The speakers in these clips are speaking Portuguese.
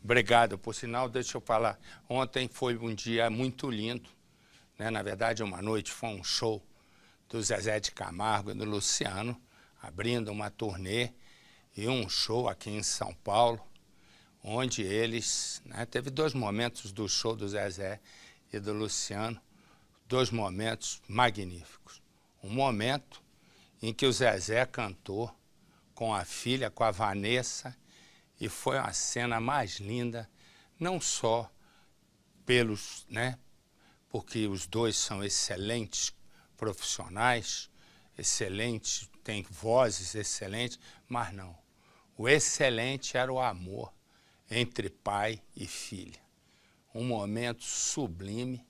Obrigado. Por sinal, deixa eu falar, ontem foi um dia muito lindo, né? Na verdade, uma noite foi um show do Zezé de Camargo e do Luciano, abrindo uma turnê e um show aqui em São Paulo, onde eles, né, teve dois momentos do show do Zezé e do Luciano, dois momentos magníficos. Um momento em que o Zezé cantou com a filha, com a Vanessa, e foi uma cena mais linda, não só pelos, né, porque os dois são excelentes profissionais, excelentes, têm vozes excelentes, mas não. O excelente era o amor entre pai e filha. Um momento sublime.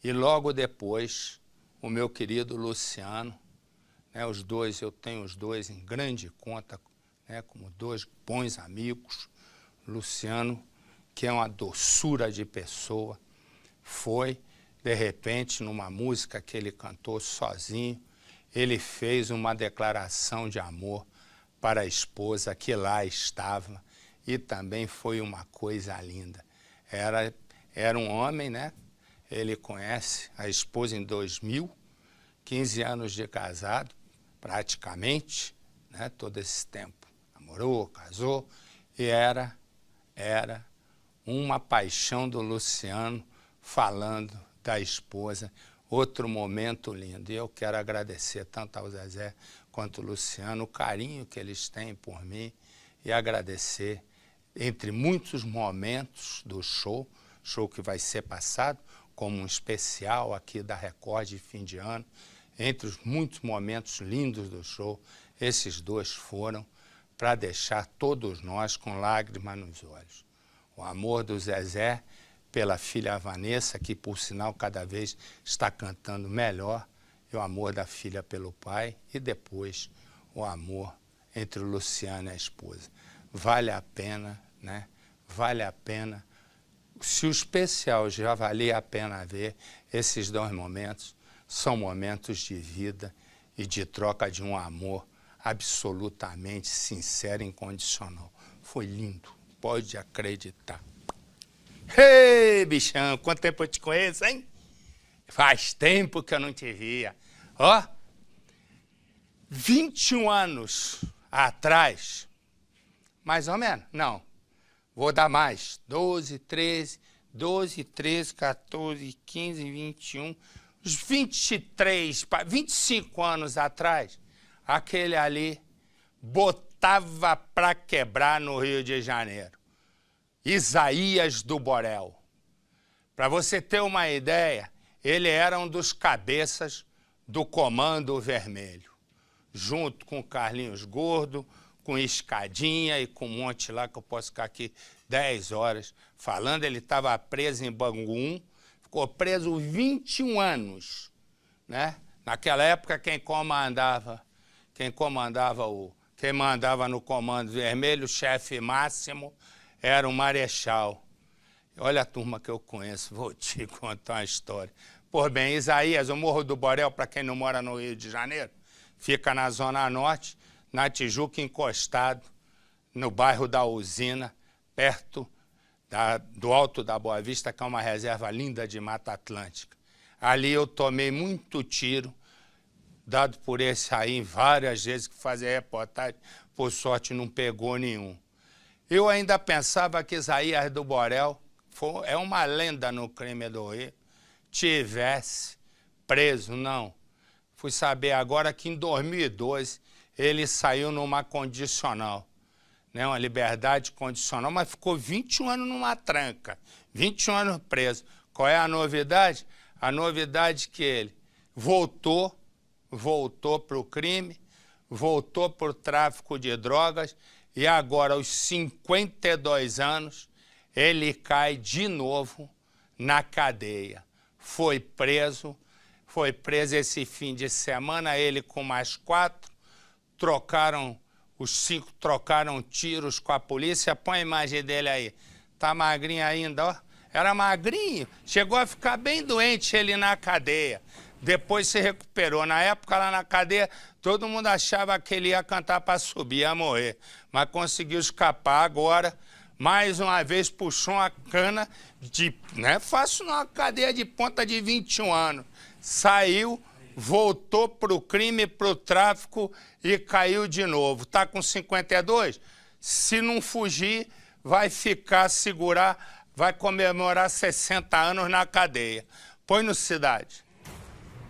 E logo depois, o meu querido Luciano, né, os dois, eu tenho os dois em grande conta, né, como dois bons amigos. Luciano, que é uma doçura de pessoa, foi, de repente, numa música que ele cantou sozinho, ele fez uma declaração de amor para a esposa que lá estava, e também foi uma coisa linda. Era um homem, né? Ele conhece a esposa em 2000, 15 anos de casado, praticamente, né? Todo esse tempo. Namorou, casou, e era uma paixão do Luciano falando da esposa. Outro momento lindo. E eu quero agradecer tanto ao Zezé quanto ao Luciano o carinho que eles têm por mim e agradecer, entre muitos momentos do show que vai ser passado como um especial aqui da Record de fim de ano, entre os muitos momentos lindos do show, esses dois foram para deixar todos nós com lágrimas nos olhos. O amor do Zezé pela filha Vanessa, que por sinal cada vez está cantando melhor, e o amor da filha pelo pai, e depois o amor entre o Luciano e a esposa. Vale a pena, né? Vale a pena. Se o especial já valia a pena ver, esses dois momentos são momentos de vida e de troca de um amor absolutamente sincero e incondicional. Foi lindo, pode acreditar. Ei, bichão, quanto tempo eu te conheço, hein? Faz tempo que eu não te via. Ó, 21 anos atrás, mais ou menos, não, vou dar mais, 12, 13, 14, 15, 21, uns 23, 25 anos atrás, aquele ali botava pra quebrar no Rio de Janeiro. Isaías do Borel. Para você ter uma ideia, ele era um dos cabeças do Comando Vermelho, junto com Carlinhos Gordo, com Escadinha e com um monte lá que eu posso ficar aqui 10 horas falando. Ele estava preso em Bangu, ficou preso 21 anos, né? Naquela época quem mandava no Comando Vermelho, o chefe máximo, era o Marechal. Olha a turma que eu conheço, vou te contar uma história. Por bem, Isaías, o Morro do Borel, para quem não mora no Rio de Janeiro, fica na Zona Norte, na Tijuca, encostado, no bairro da Usina, perto do Alto da Boa Vista, que é uma reserva linda de Mata Atlântica. Ali eu tomei muito tiro, dado por esse aí várias vezes que fazia reportagem, por sorte não pegou nenhum. Eu ainda pensava que Isaías do Borel é uma lenda no crime do Rio, tivesse preso, não. Fui saber agora que em 2012 ele saiu numa condicional, né, uma liberdade condicional, mas ficou 21 anos numa tranca, 21 anos preso. Qual é a novidade? A novidade é que ele voltou para o crime, voltou para o tráfico de drogas, e agora, aos 52 anos, ele cai de novo na cadeia. Foi preso esse fim de semana, ele com mais 4, os 5 trocaram tiros com a polícia. Põe a imagem dele aí, tá magrinho ainda, ó. Era magrinho, chegou a ficar bem doente ele na cadeia. Depois se recuperou. Na época, lá na cadeia, todo mundo achava que ele ia cantar para subir, ia morrer. Mas conseguiu escapar agora, mais uma vez puxou uma cana de... Não é fácil não, uma cadeia de ponta de 21 anos. Saiu, voltou pro crime, pro tráfico e caiu de novo. Tá com 52? Se não fugir, vai ficar, segurar, vai comemorar 60 anos na cadeia. Põe no Cidade.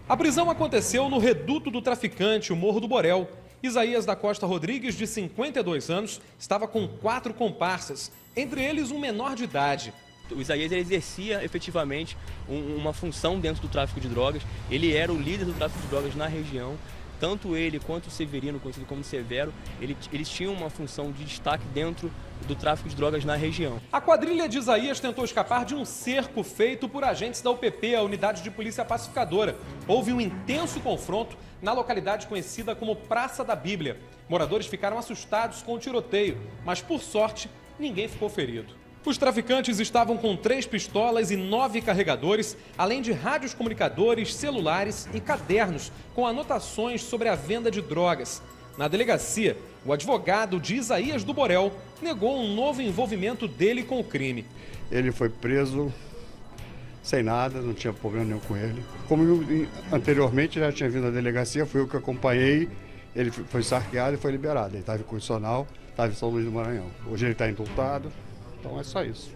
A prisão aconteceu no reduto do traficante, o Morro do Borel. Isaías da Costa Rodrigues, de 52 anos, estava com 4 comparsas, entre eles um menor de idade. O Isaías ele exercia efetivamente uma função dentro do tráfico de drogas. Ele era o líder do tráfico de drogas na região. Tanto ele quanto o Severino, conhecido como Severo, eles tinham uma função de destaque dentro do tráfico de drogas na região. A quadrilha de Isaías tentou escapar de um cerco feito por agentes da UPP, a Unidade de Polícia Pacificadora. Houve um intenso confronto na localidade conhecida como Praça da Bíblia. Moradores ficaram assustados com o tiroteio, mas por sorte, ninguém ficou ferido. Os traficantes estavam com 3 pistolas e 9 carregadores, além de rádios comunicadores, celulares e cadernos com anotações sobre a venda de drogas. Na delegacia, o advogado de Isaías do Borel negou um novo envolvimento dele com o crime. Ele foi preso sem nada, não tinha problema nenhum com ele. Como eu, anteriormente já tinha vindo à delegacia, fui eu que acompanhei, ele foi sarqueado e foi liberado. Ele estava em condicional, estava em São Luís do Maranhão. Hoje ele está indultado. Então é só isso.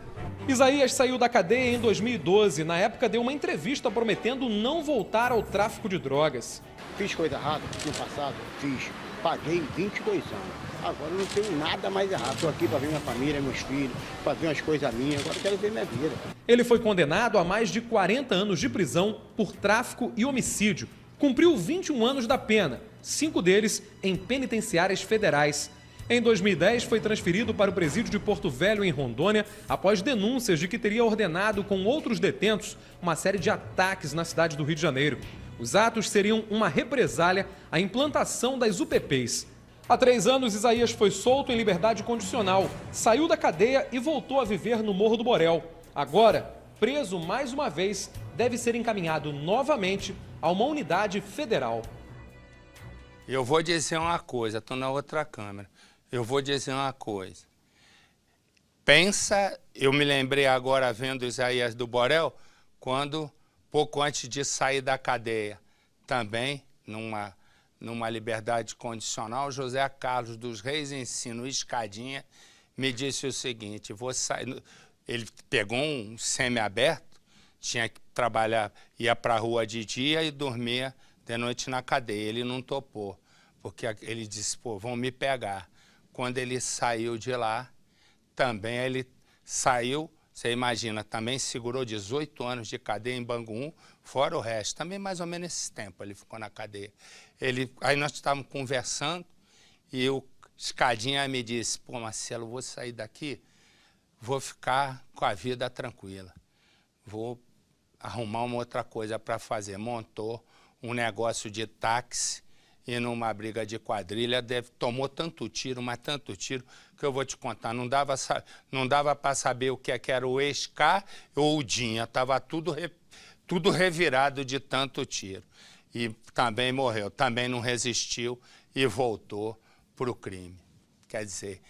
Isaías saiu da cadeia em 2012. Na época deu uma entrevista prometendo não voltar ao tráfico de drogas. Fiz coisa errada no passado? Fiz. Paguei 22 anos. Agora não tenho nada mais errado. Estou aqui para ver minha família, meus filhos, para ver umas coisas minhas. Agora quero ver minha vida. Ele foi condenado a mais de 40 anos de prisão por tráfico e homicídio. Cumpriu 21 anos da pena, 5 deles em penitenciárias federais. Em 2010, foi transferido para o presídio de Porto Velho, em Rondônia, após denúncias de que teria ordenado com outros detentos uma série de ataques na cidade do Rio de Janeiro. Os atos seriam uma represália à implantação das UPPs. Há 3 anos, Isaías foi solto em liberdade condicional, saiu da cadeia e voltou a viver no Morro do Borel. Agora, preso mais uma vez, deve ser encaminhado novamente a uma unidade federal. Eu vou dizer uma coisa, estou na outra câmera. Eu vou dizer uma coisa. Pensa, eu me lembrei agora vendo Isaías do Borel, quando, pouco antes de sair da cadeia, também, numa liberdade condicional, José Carlos dos Reis Ensino Escadinha me disse o seguinte, vou sair, ele pegou um semi-aberto, tinha que trabalhar, ia para a rua de dia e dormia de noite na cadeia. Ele não topou, porque ele disse, pô, vão me pegar. Quando ele saiu de lá, também ele saiu, você imagina, também segurou 18 anos de cadeia em Bangu, fora o resto. Também mais ou menos esse tempo ele ficou na cadeia. Aí nós estávamos conversando e o Escadinha me disse, pô, Marcelo, vou sair daqui, vou ficar com a vida tranquila. Vou arrumar uma outra coisa para fazer. Montou um negócio de táxi, e numa briga de quadrilha, tomou tanto tiro, mas tanto tiro, que eu vou te contar, não dava para saber o que era o Escar ou o Dinha, estava tudo revirado de tanto tiro. E também morreu, também não resistiu e voltou para o crime. Quer dizer,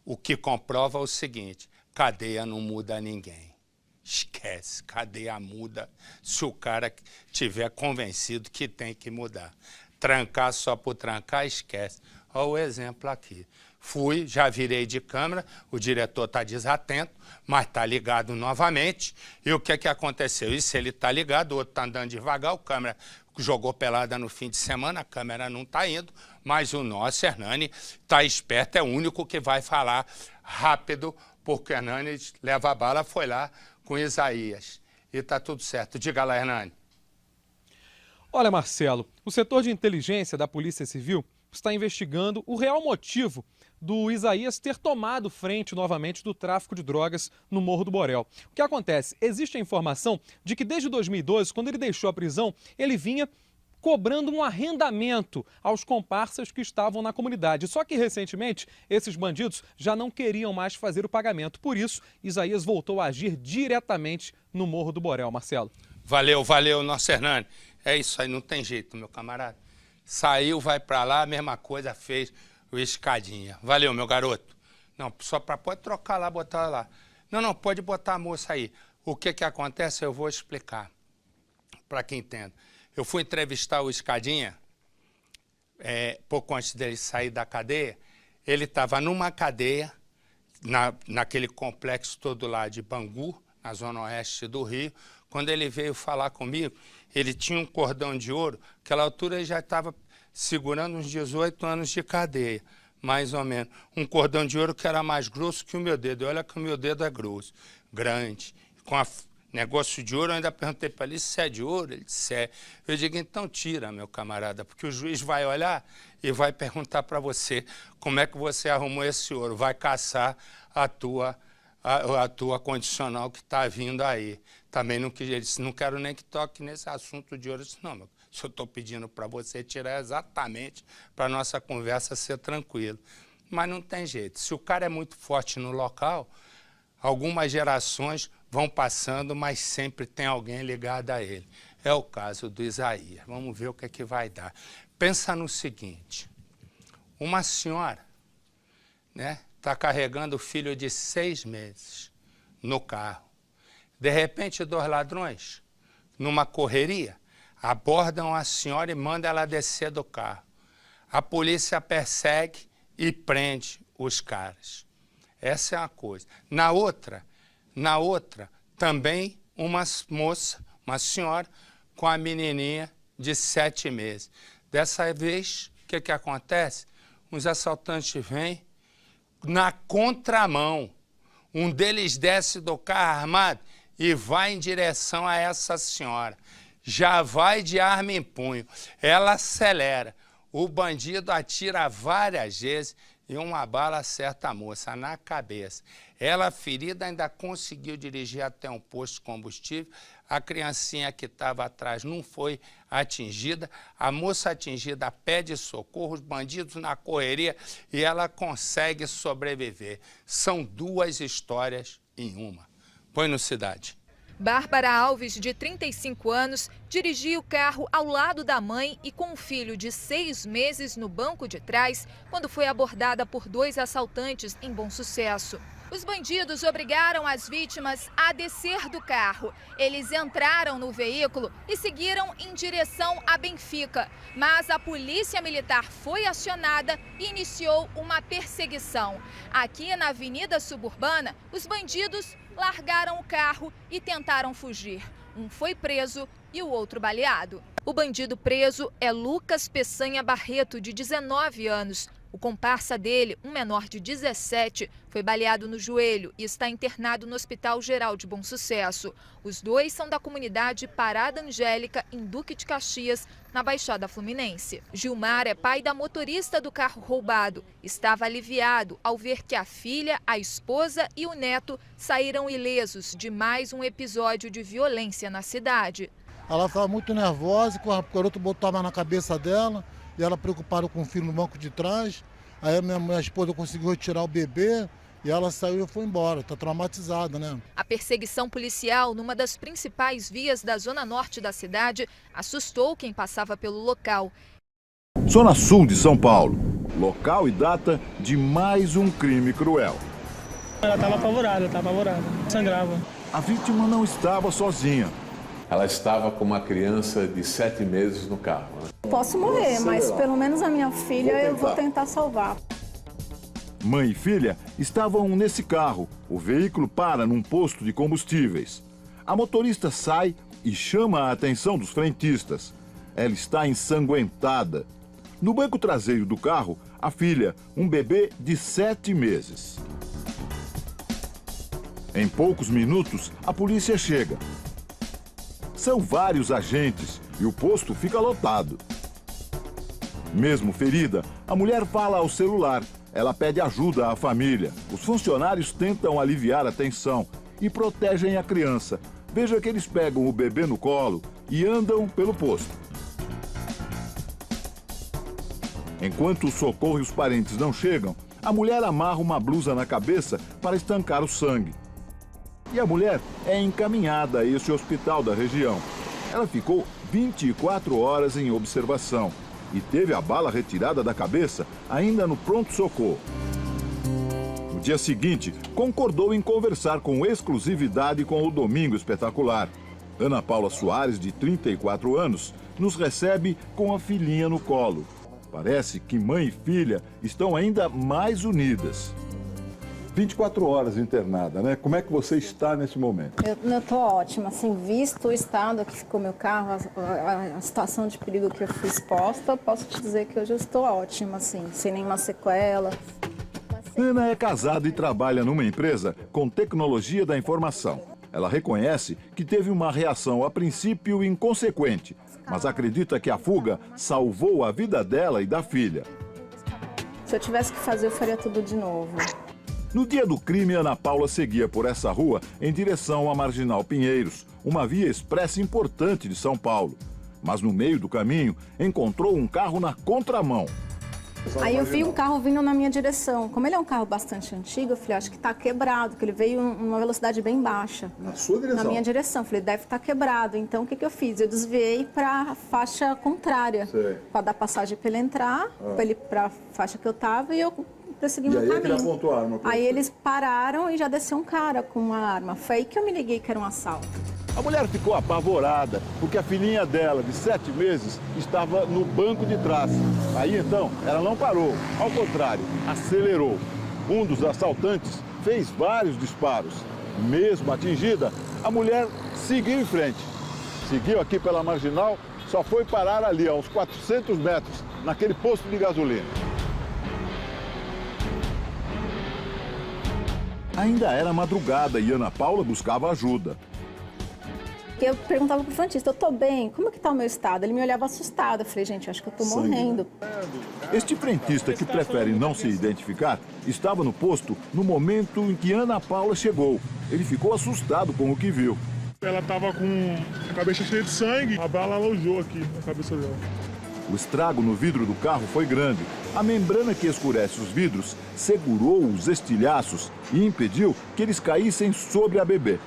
o que comprova é o seguinte, cadeia não muda ninguém. Esquece, cadeia muda se o cara tiver convencido que tem que mudar. Trancar só por trancar, esquece. Olha o exemplo aqui. Fui, já virei de câmera, o diretor está desatento, mas está ligado novamente. E o que aconteceu? Isso ele está ligado, o outro está andando devagar, o câmera jogou pelada no fim de semana, a câmera não está indo, mas o nosso Hernani está esperto, é o único que vai falar rápido, porque o Hernani leva a bala, foi lá com Isaías. E está tudo certo. Diga lá, Hernani. Olha, Marcelo, o setor de inteligência da Polícia Civil está investigando o real motivo do Isaías ter tomado frente novamente do tráfico de drogas no Morro do Borel. O que acontece? Existe a informação de que desde 2012, quando ele deixou a prisão, ele vinha cobrando um arrendamento aos comparsas que estavam na comunidade. Só que, recentemente, esses bandidos já não queriam mais fazer o pagamento. Por isso, Isaías voltou a agir diretamente no Morro do Borel, Marcelo. Valeu, nosso Hernani. É isso aí, não tem jeito, meu camarada. Saiu, vai pra lá, a mesma coisa fez o Escadinha. Valeu, meu garoto. Não, só para pode trocar lá, botar lá. Não, pode botar a moça aí. O que acontece eu vou explicar, para quem entenda. Eu fui entrevistar o Escadinha, pouco antes dele sair da cadeia. Ele estava numa cadeia, naquele complexo todo lá de Bangu, na zona oeste do Rio. Quando ele veio falar comigo, ele tinha um cordão de ouro, naquela altura ele já estava segurando uns 18 anos de cadeia, mais ou menos. Um cordão de ouro que era mais grosso que o meu dedo. Olha que o meu dedo é grosso, grande. Com negócio de ouro, eu ainda perguntei para ele se é de ouro. Ele disse é. Eu digo, então tira, meu camarada, porque o juiz vai olhar e vai perguntar para você como é que você arrumou esse ouro. Vai caçar a tua condicional que está vindo aí. Também não, ele disse, não quero nem que toque nesse assunto de ouro. Eu disse, não, meu, se eu estou pedindo para você tirar exatamente para a nossa conversa ser tranquila. Mas não tem jeito. Se o cara é muito forte no local, algumas gerações vão passando, mas sempre tem alguém ligado a ele. É o caso do Isaías. Vamos ver o que é que vai dar. Pensa no seguinte, uma senhora, né, está carregando o filho de 6 meses no carro. De repente, 2 ladrões, numa correria, abordam a senhora e mandam ela descer do carro. A polícia persegue e prende os caras. Essa é uma coisa. Na outra, também uma moça, uma senhora, com a menininha de 7 meses. Dessa vez, o que acontece? Os assaltantes vêm na contramão. Um deles desce do carro armado e vai em direção a essa senhora. Já vai de arma em punho. Ela acelera. O bandido atira várias vezes e uma bala acerta a moça na cabeça. Ela, ferida, ainda conseguiu dirigir até um posto de combustível. A criancinha que estava atrás não foi atingida. A moça atingida pede socorro, os bandidos na correria e ela consegue sobreviver. São 2 histórias em uma. Põe no Cidade. Bárbara Alves, de 35 anos, dirigia o carro ao lado da mãe e com um filho de 6 meses no banco de trás, quando foi abordada por 2 assaltantes em Bom Sucesso. Os bandidos obrigaram as vítimas a descer do carro. Eles entraram no veículo e seguiram em direção a Benfica. Mas a polícia militar foi acionada e iniciou uma perseguição. Aqui na Avenida Suburbana, os bandidos largaram o carro e tentaram fugir. Um foi preso e o outro baleado. O bandido preso é Lucas Peçanha Barreto, de 19 anos. O comparsa dele, um menor de 17, foi baleado no joelho e está internado no Hospital Geral de Bom Sucesso. Os 2 são da comunidade Parada Angélica, em Duque de Caxias, na Baixada Fluminense. Gilmar é pai da motorista do carro roubado. Estava aliviado ao ver que a filha, a esposa e o neto saíram ilesos de mais um episódio de violência na cidade. Ela estava muito nervosa, o garoto botava na cabeça dela. E ela preocupada com o filho no banco de trás. Aí a minha esposa conseguiu retirar o bebê e ela saiu e foi embora. Está traumatizada, né? A perseguição policial numa das principais vias da zona norte da cidade assustou quem passava pelo local. Zona Sul de São Paulo. Local e data de mais um crime cruel. Ela estava apavorada, sangrava. A vítima não estava sozinha. Ela estava com uma criança de 7 meses no carro. Posso morrer, mas pelo menos a minha filha eu vou tentar salvar. Mãe e filha estavam nesse carro. O veículo para num posto de combustíveis. A motorista sai e chama a atenção dos frentistas. Ela está ensanguentada. No banco traseiro do carro, a filha, um bebê de 7 meses. Em poucos minutos, a polícia chega. São vários agentes e o posto fica lotado. Mesmo ferida, a mulher fala ao celular. Ela pede ajuda à família. Os funcionários tentam aliviar a tensão e protegem a criança. Veja que eles pegam o bebê no colo e andam pelo posto. Enquanto o socorro e os parentes não chegam, a mulher amarra uma blusa na cabeça para estancar o sangue. E a mulher é encaminhada a esse hospital da região. Ela ficou 24 horas em observação e teve a bala retirada da cabeça ainda no pronto-socorro. No dia seguinte, concordou em conversar com exclusividade com o Domingo Espetacular. Ana Paula Soares, de 34 anos, nos recebe com a filhinha no colo. Parece que mãe e filha estão ainda mais unidas. 24 horas internada, né? Como é que você está nesse momento? Eu tô ótima, assim, visto o estado que ficou meu carro, a situação de perigo que eu fui exposta, posso te dizer que hoje eu estou ótima, assim, sem nenhuma sequela. Ana é casada e trabalha numa empresa com tecnologia da informação. Ela reconhece que teve uma reação a princípio inconsequente, mas acredita que a fuga salvou a vida dela e da filha. Se eu tivesse que fazer, eu faria tudo de novo. No dia do crime, Ana Paula seguia por essa rua em direção à Marginal Pinheiros, uma via expressa importante de São Paulo. Mas no meio do caminho, encontrou um carro na contramão. Aí eu vi um carro vindo na minha direção. Como ele é um carro bastante antigo, eu falei, acho que está quebrado, porque ele veio em uma velocidade bem baixa. Na sua direção? Na minha direção. Eu falei, deve estar quebrado. Então, o que eu fiz? Eu desviei para a faixa contrária, para dar passagem para ele entrar, para ele para a faixa que eu estava, e eu persegui meu caminho. E aí ele apontou a arma pra Aí você? eles pararam e já desceu um cara com uma arma. Foi aí que eu me liguei que era um assalto. A mulher ficou apavorada, porque a filhinha dela, de 7 meses, estava no banco de trás. Aí, então, ela não parou. Ao contrário, acelerou. Um dos assaltantes fez vários disparos. Mesmo atingida, a mulher seguiu em frente. Seguiu aqui pela Marginal, só foi parar ali, a uns 400 metros, naquele posto de gasolina. Ainda era madrugada e Ana Paula buscava ajuda. Eu perguntava pro frentista, eu tô bem? Como é que tá o meu estado? Ele me olhava assustado. Eu falei, gente, acho que eu tô morrendo. Este frentista, que prefere não se identificar, estava no posto no momento em que Ana Paula chegou. Ele ficou assustado com o que viu. Ela tava com a cabeça cheia de sangue, a bala alojou aqui na cabeça dela. O estrago no vidro do carro foi grande. A membrana que escurece os vidros segurou os estilhaços e impediu que eles caíssem sobre a bebê.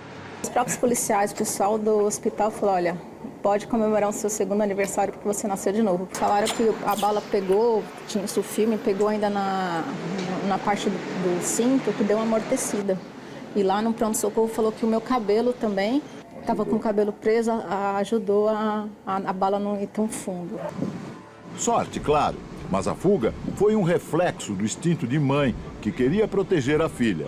Os próprios policiais, o pessoal do hospital falou, olha, pode comemorar o seu segundo aniversário porque você nasceu de novo. Falaram que a bala pegou, tinha isso filme, pegou ainda na parte do cinto, que deu uma amortecida. E lá no pronto-socorro falou que o meu cabelo também, estava com o cabelo preso, ajudou a bala não ir tão fundo. Sorte, claro, mas a fuga foi um reflexo do instinto de mãe que queria proteger a filha.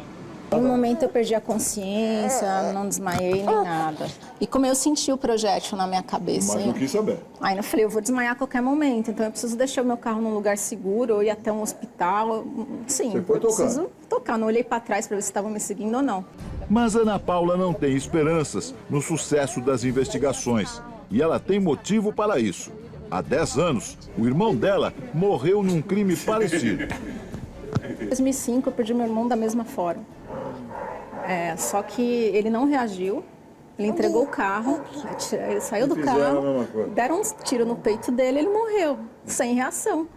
Em um momento eu perdi a consciência, não desmaiei nem nada. E como eu senti o projétil na minha cabeça. Mas não quis saber. Aí eu falei, eu vou desmaiar a qualquer momento, então eu preciso deixar o meu carro num lugar seguro, ou ir até um hospital. Sim, você foi eu preciso tocar. Não olhei para trás para ver se estavam me seguindo ou não. Mas Ana Paula não tem esperanças no sucesso das investigações. E ela tem motivo para isso. Há 10 anos, o irmão dela morreu num crime parecido. Em 2005, eu perdi meu irmão da mesma forma. Só que ele não reagiu, ele entregou o carro, ele saiu do carro, deram uns tiros no peito dele e ele morreu, sem reação.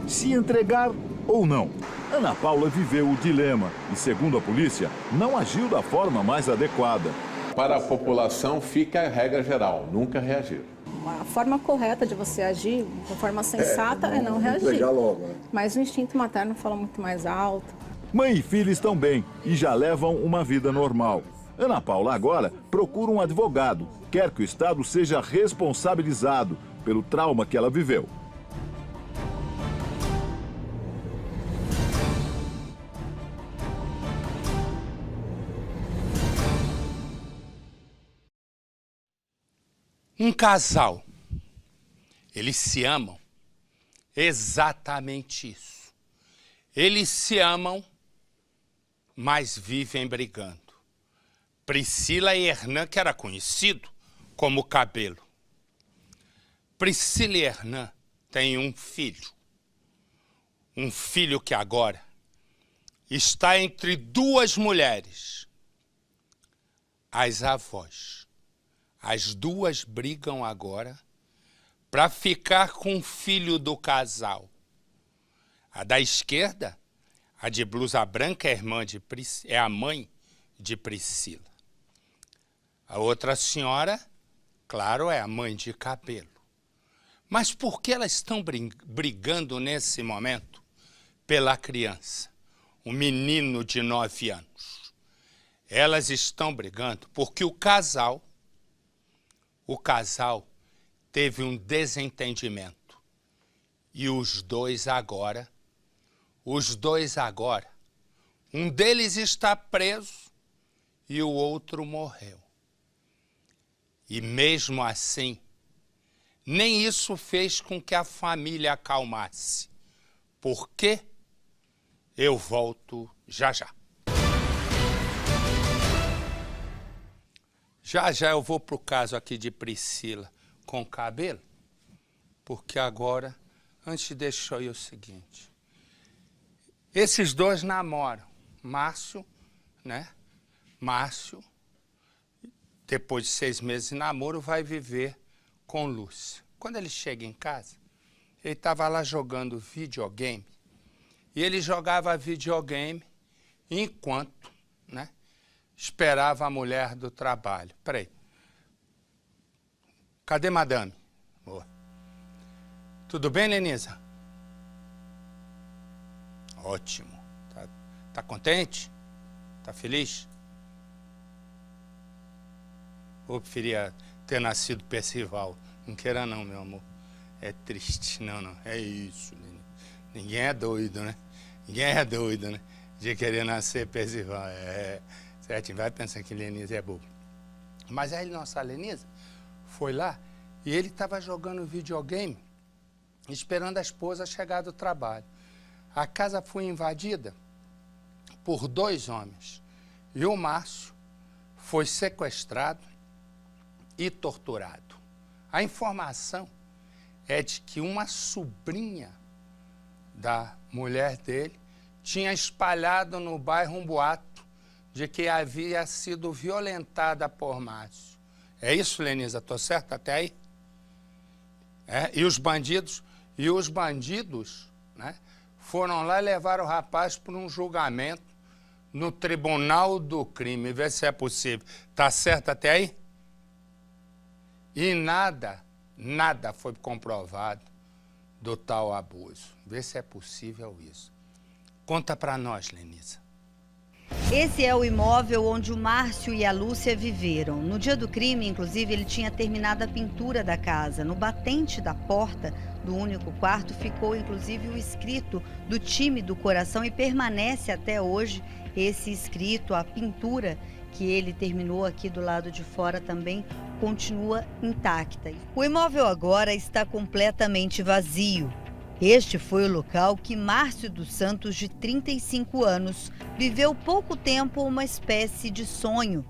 Se entregar ou não? Ana Paula viveu o dilema e, segundo a polícia, não agiu da forma mais adequada. Para a população fica a regra geral, nunca reagir. A forma correta de você agir, de forma sensata, é não reagir. Entregar logo, né? Mas o instinto materno fala muito mais alto. Mãe e filha estão bem e já levam uma vida normal. Ana Paula agora procura um advogado. Quer que o Estado seja responsabilizado pelo trauma que ela viveu. Um casal, eles se amam, exatamente isso. Eles se amam, mas vivem brigando. Priscila e Hernan, que era conhecido como Cabelo. Priscila e Hernan têm um filho que agora está entre duas mulheres, as avós. As duas brigam agora para ficar com o filho do casal. A da esquerda, a de blusa branca, é a mãe de Priscila. A outra senhora, claro, é a mãe de Cabelo. Mas por que elas estão brigando nesse momento? Pela criança. um menino de 9 anos. Elas estão brigando porque o casal teve um desentendimento. E os dois agora, um deles está preso e o outro morreu. E mesmo assim, nem isso fez com que a família acalmasse. Por quê? Eu volto já já. Já eu vou pro caso aqui de Priscila com cabelo, porque agora, antes deixa eu ir o seguinte. Esses dois namoram. Márcio, né? Márcio, depois de 6 meses de namoro, vai viver com Lúcia. Quando ele chega em casa, ele estava lá jogando videogame. E ele jogava videogame enquanto, né, esperava a mulher do trabalho. Peraí. Cadê madame? Boa. Tudo bem, Lenisa? Ótimo. Tá contente? Tá feliz? Eu preferia ter nascido Percival. Não queira não, meu amor. É triste. Não. É isso. Ninguém é doido, né? Ninguém é doido, né? De querer nascer Percival. Certo? Vai pensar que Lenisa é bobo. Mas aí nossa Lenisa foi lá e ele estava jogando videogame, esperando a esposa chegar do trabalho. A casa foi invadida por 2 homens. E o Márcio foi sequestrado e torturado. A informação é de que uma sobrinha da mulher dele tinha espalhado no bairro um boato de que havia sido violentada por Márcio. É isso, Lenisa? Tô certo até aí? E os bandidos, né, foram lá e levaram o rapaz para um julgamento no Tribunal do Crime, ver se é possível. Tá certo até aí? E nada foi comprovado do tal abuso. Vê se é possível isso. Conta para nós, Lenisa. Esse é o imóvel onde o Márcio e a Lúcia viveram. No dia do crime, inclusive, ele tinha terminado a pintura da casa. No batente da porta do único quarto ficou, inclusive, o escrito do time do coração e permanece até hoje esse escrito, a pintura que ele terminou aqui do lado de fora também continua intacta. O imóvel agora está completamente vazio. Este foi o local que Márcio dos Santos, de 35 anos, viveu pouco tempo uma espécie de sonho.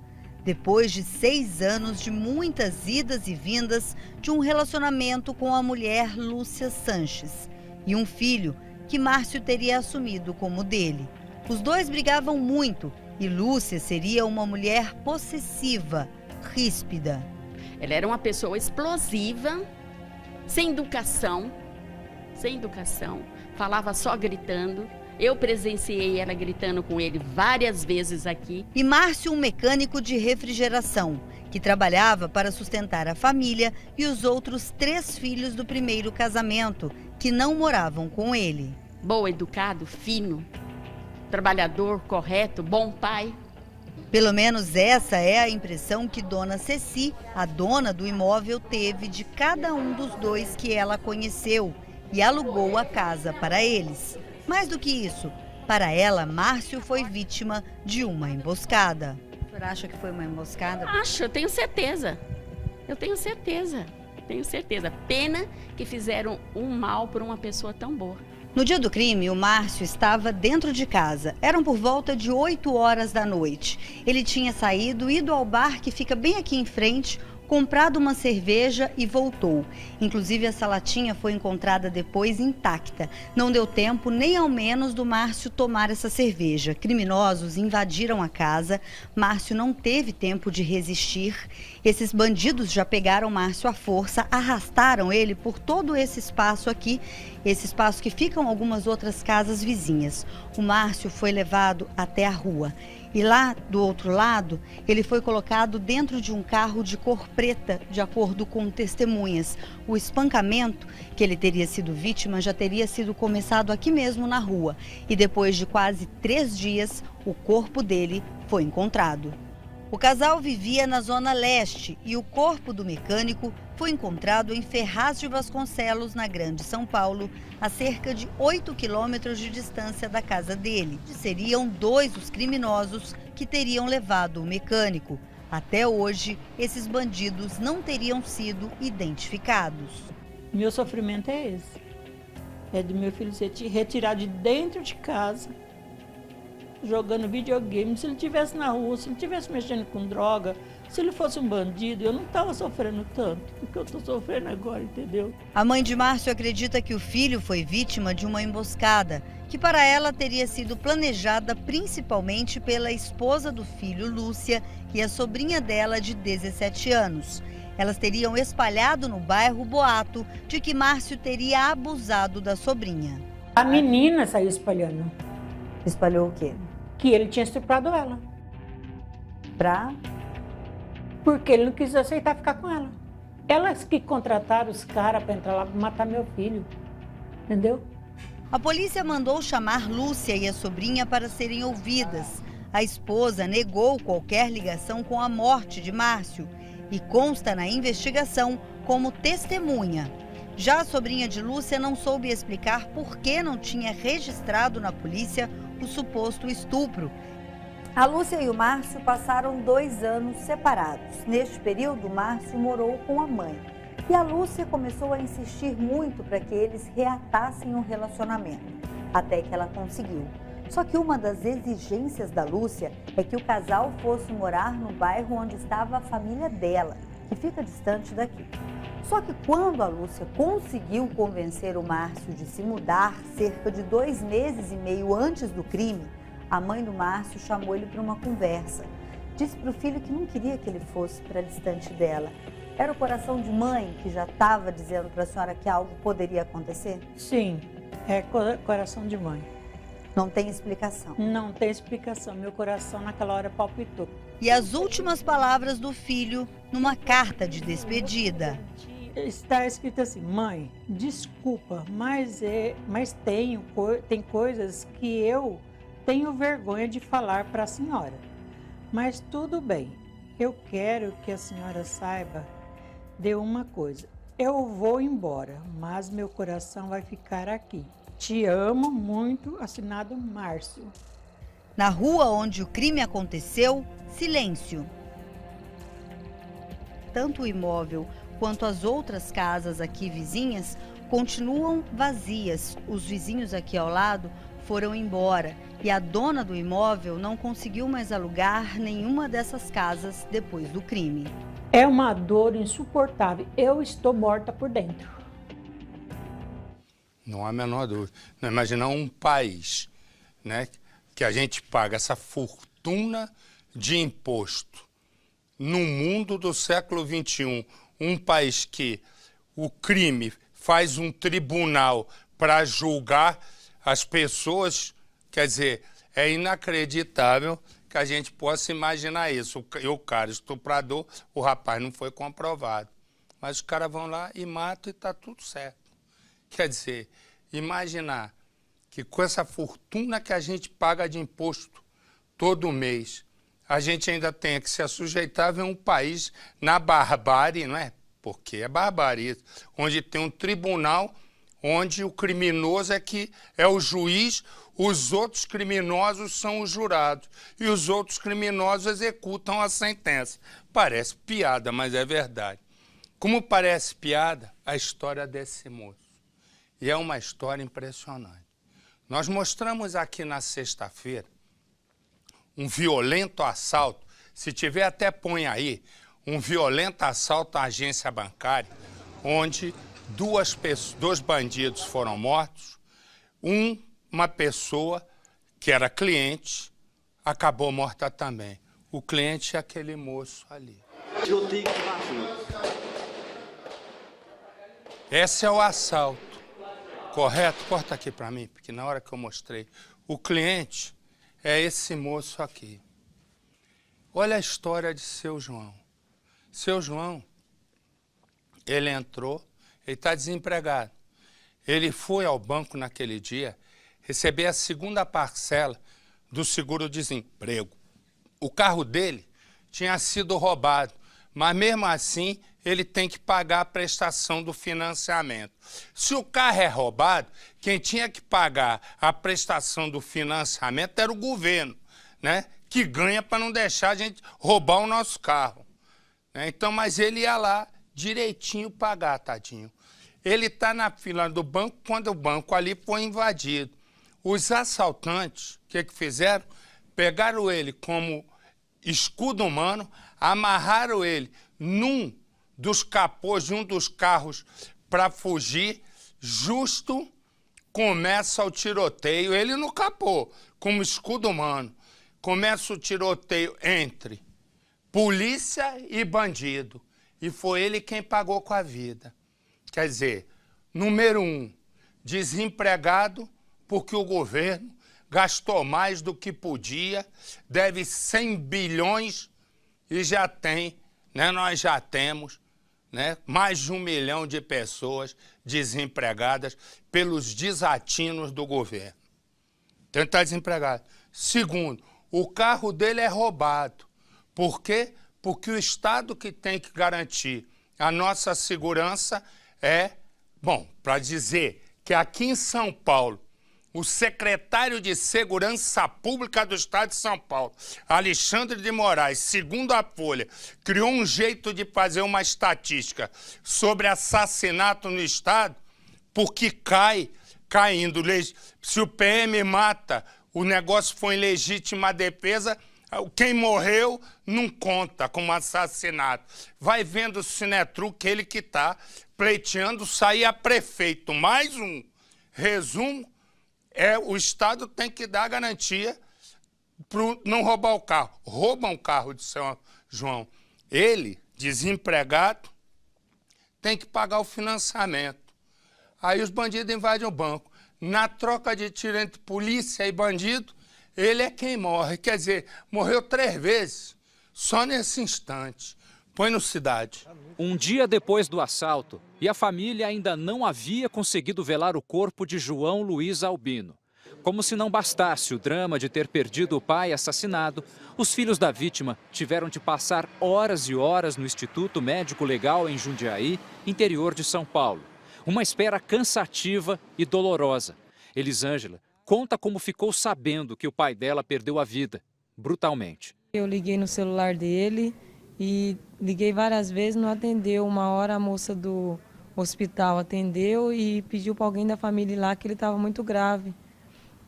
Depois de 6 anos de muitas idas e vindas de um relacionamento com a mulher Lúcia Sanches e um filho que Márcio teria assumido como dele. Os dois brigavam muito e Lúcia seria uma mulher possessiva, ríspida. Ela era uma pessoa explosiva, sem educação, falava só gritando. Eu presenciei ela gritando com ele várias vezes aqui. E Márcio, um mecânico de refrigeração, que trabalhava para sustentar a família e os outros 3 filhos do primeiro casamento, que não moravam com ele. Bom, educado, fino, trabalhador, correto, bom pai. Pelo menos essa é a impressão que Dona Ceci, a dona do imóvel, teve de cada um dos 2 que ela conheceu e alugou a casa para eles. Mais do que isso, para ela, Márcio foi vítima de uma emboscada. A senhora acha que foi uma emboscada? Acho, eu tenho certeza. Pena que fizeram um mal por uma pessoa tão boa. No dia do crime, o Márcio estava dentro de casa. Eram por volta de 8 horas da noite. Ele tinha saído, ido ao bar que fica bem aqui em frente, comprado uma cerveja e voltou. Inclusive, essa latinha foi encontrada depois intacta. Não deu tempo nem ao menos do Márcio tomar essa cerveja. Criminosos invadiram a casa. Márcio não teve tempo de resistir. Esses bandidos já pegaram Márcio à força, arrastaram ele por todo esse espaço aqui, esse espaço que ficam algumas outras casas vizinhas. O Márcio foi levado até a rua. E lá, do outro lado, ele foi colocado dentro de um carro de cor preta, de acordo com testemunhas. O espancamento que ele teria sido vítima já teria sido começado aqui mesmo na rua. E depois de quase 3 dias, o corpo dele foi encontrado. O casal vivia na Zona Leste e o corpo do mecânico foi encontrado em Ferraz de Vasconcelos, na Grande São Paulo, a cerca de 8 quilômetros de distância da casa dele. Seriam 2 os criminosos que teriam levado o mecânico. Até hoje, esses bandidos não teriam sido identificados. Meu sofrimento é esse. É do meu filho ser retirado de dentro de casa, jogando videogame. Se ele estivesse na rua, se ele estivesse mexendo com droga, se ele fosse um bandido, eu não estava sofrendo tanto do que eu estou sofrendo agora, entendeu? A mãe de Márcio acredita que o filho foi vítima de uma emboscada, que para ela teria sido planejada principalmente pela esposa do filho, Lúcia, e a sobrinha dela de 17 anos. Elas teriam espalhado no bairro o boato de que Márcio teria abusado da sobrinha. A menina saiu espalhando. Espalhou o quê? Que ele tinha estuprado ela. Porque ele não quis aceitar ficar com ela. Elas que contrataram os caras para entrar lá para matar meu filho. Entendeu? A polícia mandou chamar Lúcia e a sobrinha para serem ouvidas. A esposa negou qualquer ligação com a morte de Márcio e consta na investigação como testemunha. Já a sobrinha de Lúcia não soube explicar por que não tinha registrado na polícia o suposto estupro. A Lúcia e o Márcio passaram 2 anos separados. Neste período, Márcio morou com a mãe. E a Lúcia começou a insistir muito para que eles reatassem o relacionamento, até que ela conseguiu. Só que uma das exigências da Lúcia é que o casal fosse morar no bairro onde estava a família dela, que fica distante daqui. Só que quando a Lúcia conseguiu convencer o Márcio de se mudar cerca de 2 meses e meio antes do crime, a mãe do Márcio chamou ele para uma conversa. Disse para o filho que não queria que ele fosse para distante dela. Era o coração de mãe que já estava dizendo para a senhora que algo poderia acontecer? Sim, é coração de mãe. Não tem explicação? Não tem explicação. Meu coração naquela hora palpitou. E as últimas palavras do filho numa carta de despedida. Está escrito assim: mãe, desculpa, mas tem coisas que eu tenho vergonha de falar para a senhora. Mas tudo bem, eu quero que a senhora saiba de uma coisa. Eu vou embora, mas meu coração vai ficar aqui. Te amo muito, assinado Márcio. Na rua onde o crime aconteceu, silêncio. Tanto o imóvel quanto as outras casas aqui vizinhas continuam vazias. Os vizinhos aqui ao lado foram embora e a dona do imóvel não conseguiu mais alugar nenhuma dessas casas depois do crime. É uma dor insuportável. Eu estou morta por dentro. Não há a menor dúvida. Não, imaginar um país, né, que a gente paga essa fortuna de imposto no mundo do século XXI, um país que o crime faz um tribunal para julgar as pessoas, quer dizer, é inacreditável que a gente possa imaginar isso. O cara estuprador, o rapaz não foi comprovado, mas os caras vão lá e matam e está tudo certo. Quer dizer, imaginar que com essa fortuna que a gente paga de imposto todo mês, a gente ainda tenha que se assujeitar a ver um país na barbárie, não é? Porque é barbárie, onde tem um tribunal onde o criminoso é o juiz, os outros criminosos são os jurados e os outros criminosos executam a sentença. Parece piada, mas é verdade. Como parece piada, a história desse moço. E é uma história impressionante. Nós mostramos aqui na sexta-feira um violento assalto, se tiver até põe aí, um violento assalto à agência bancária, onde dois bandidos foram mortos, uma pessoa que era cliente acabou morta também. O cliente é aquele moço ali. Esse é o assalto, correto? Corta aqui para mim, porque na hora que eu mostrei, o cliente é esse moço aqui. Olha a história de seu João. Seu João, ele entrou, ele está desempregado. Ele foi ao banco naquele dia receber a segunda parcela do seguro-desemprego. O carro dele tinha sido roubado, mas mesmo assim ele tem que pagar a prestação do financiamento. Se o carro é roubado, quem tinha que pagar a prestação do financiamento era o governo, né? Que ganha para não deixar a gente roubar o nosso carro. Então, mas ele ia lá direitinho pagar, tadinho. Ele está na fila do banco quando o banco ali foi invadido. Os assaltantes, o que fizeram? Pegaram ele como escudo humano, amarraram ele num dos capôs de um dos carros para fugir. Justo começa o tiroteio, ele no capô, como escudo humano. Começa o tiroteio entre polícia e bandido. E foi ele quem pagou com a vida. Quer dizer, número 1, desempregado porque o governo gastou mais do que podia, deve 100 bilhões e já tem, né, nós já temos, né, mais de 1 milhão de pessoas desempregadas pelos desatinos do governo. Então ele está desempregado. Segundo, o carro dele é roubado. Por quê? Porque o Estado que tem que garantir a nossa segurança é, bom, para dizer que aqui em São Paulo, o secretário de Segurança Pública do Estado de São Paulo, Alexandre de Moraes, segundo a Folha, criou um jeito de fazer uma estatística sobre assassinato no Estado, porque caindo. Se o PM mata, o negócio foi em legítima defesa, quem morreu não conta como assassinato. Vai vendo o Sinetruc, ele que está pleiteando sair a prefeito. Mais um resumo. O Estado tem que dar garantia para não roubar o carro. Roubam o carro de São João. Ele, desempregado, tem que pagar o financiamento. Aí os bandidos invadem o banco. Na troca de tiro entre polícia e bandido, ele é quem morre. Quer dizer, morreu 3 vezes, só nesse instante. Põe no Cidade. Um dia depois do assalto, e a família ainda não havia conseguido velar o corpo de João Luiz Albino. Como se não bastasse o drama de ter perdido o pai assassinado, os filhos da vítima tiveram de passar horas e horas no Instituto Médico Legal em Jundiaí, interior de São Paulo. Uma espera cansativa e dolorosa. Elisângela conta como ficou sabendo que o pai dela perdeu a vida, brutalmente. Eu liguei no celular dele e liguei várias vezes, não atendeu. Uma hora a moça do hospital atendeu e pediu para alguém da família ir lá que ele estava muito grave.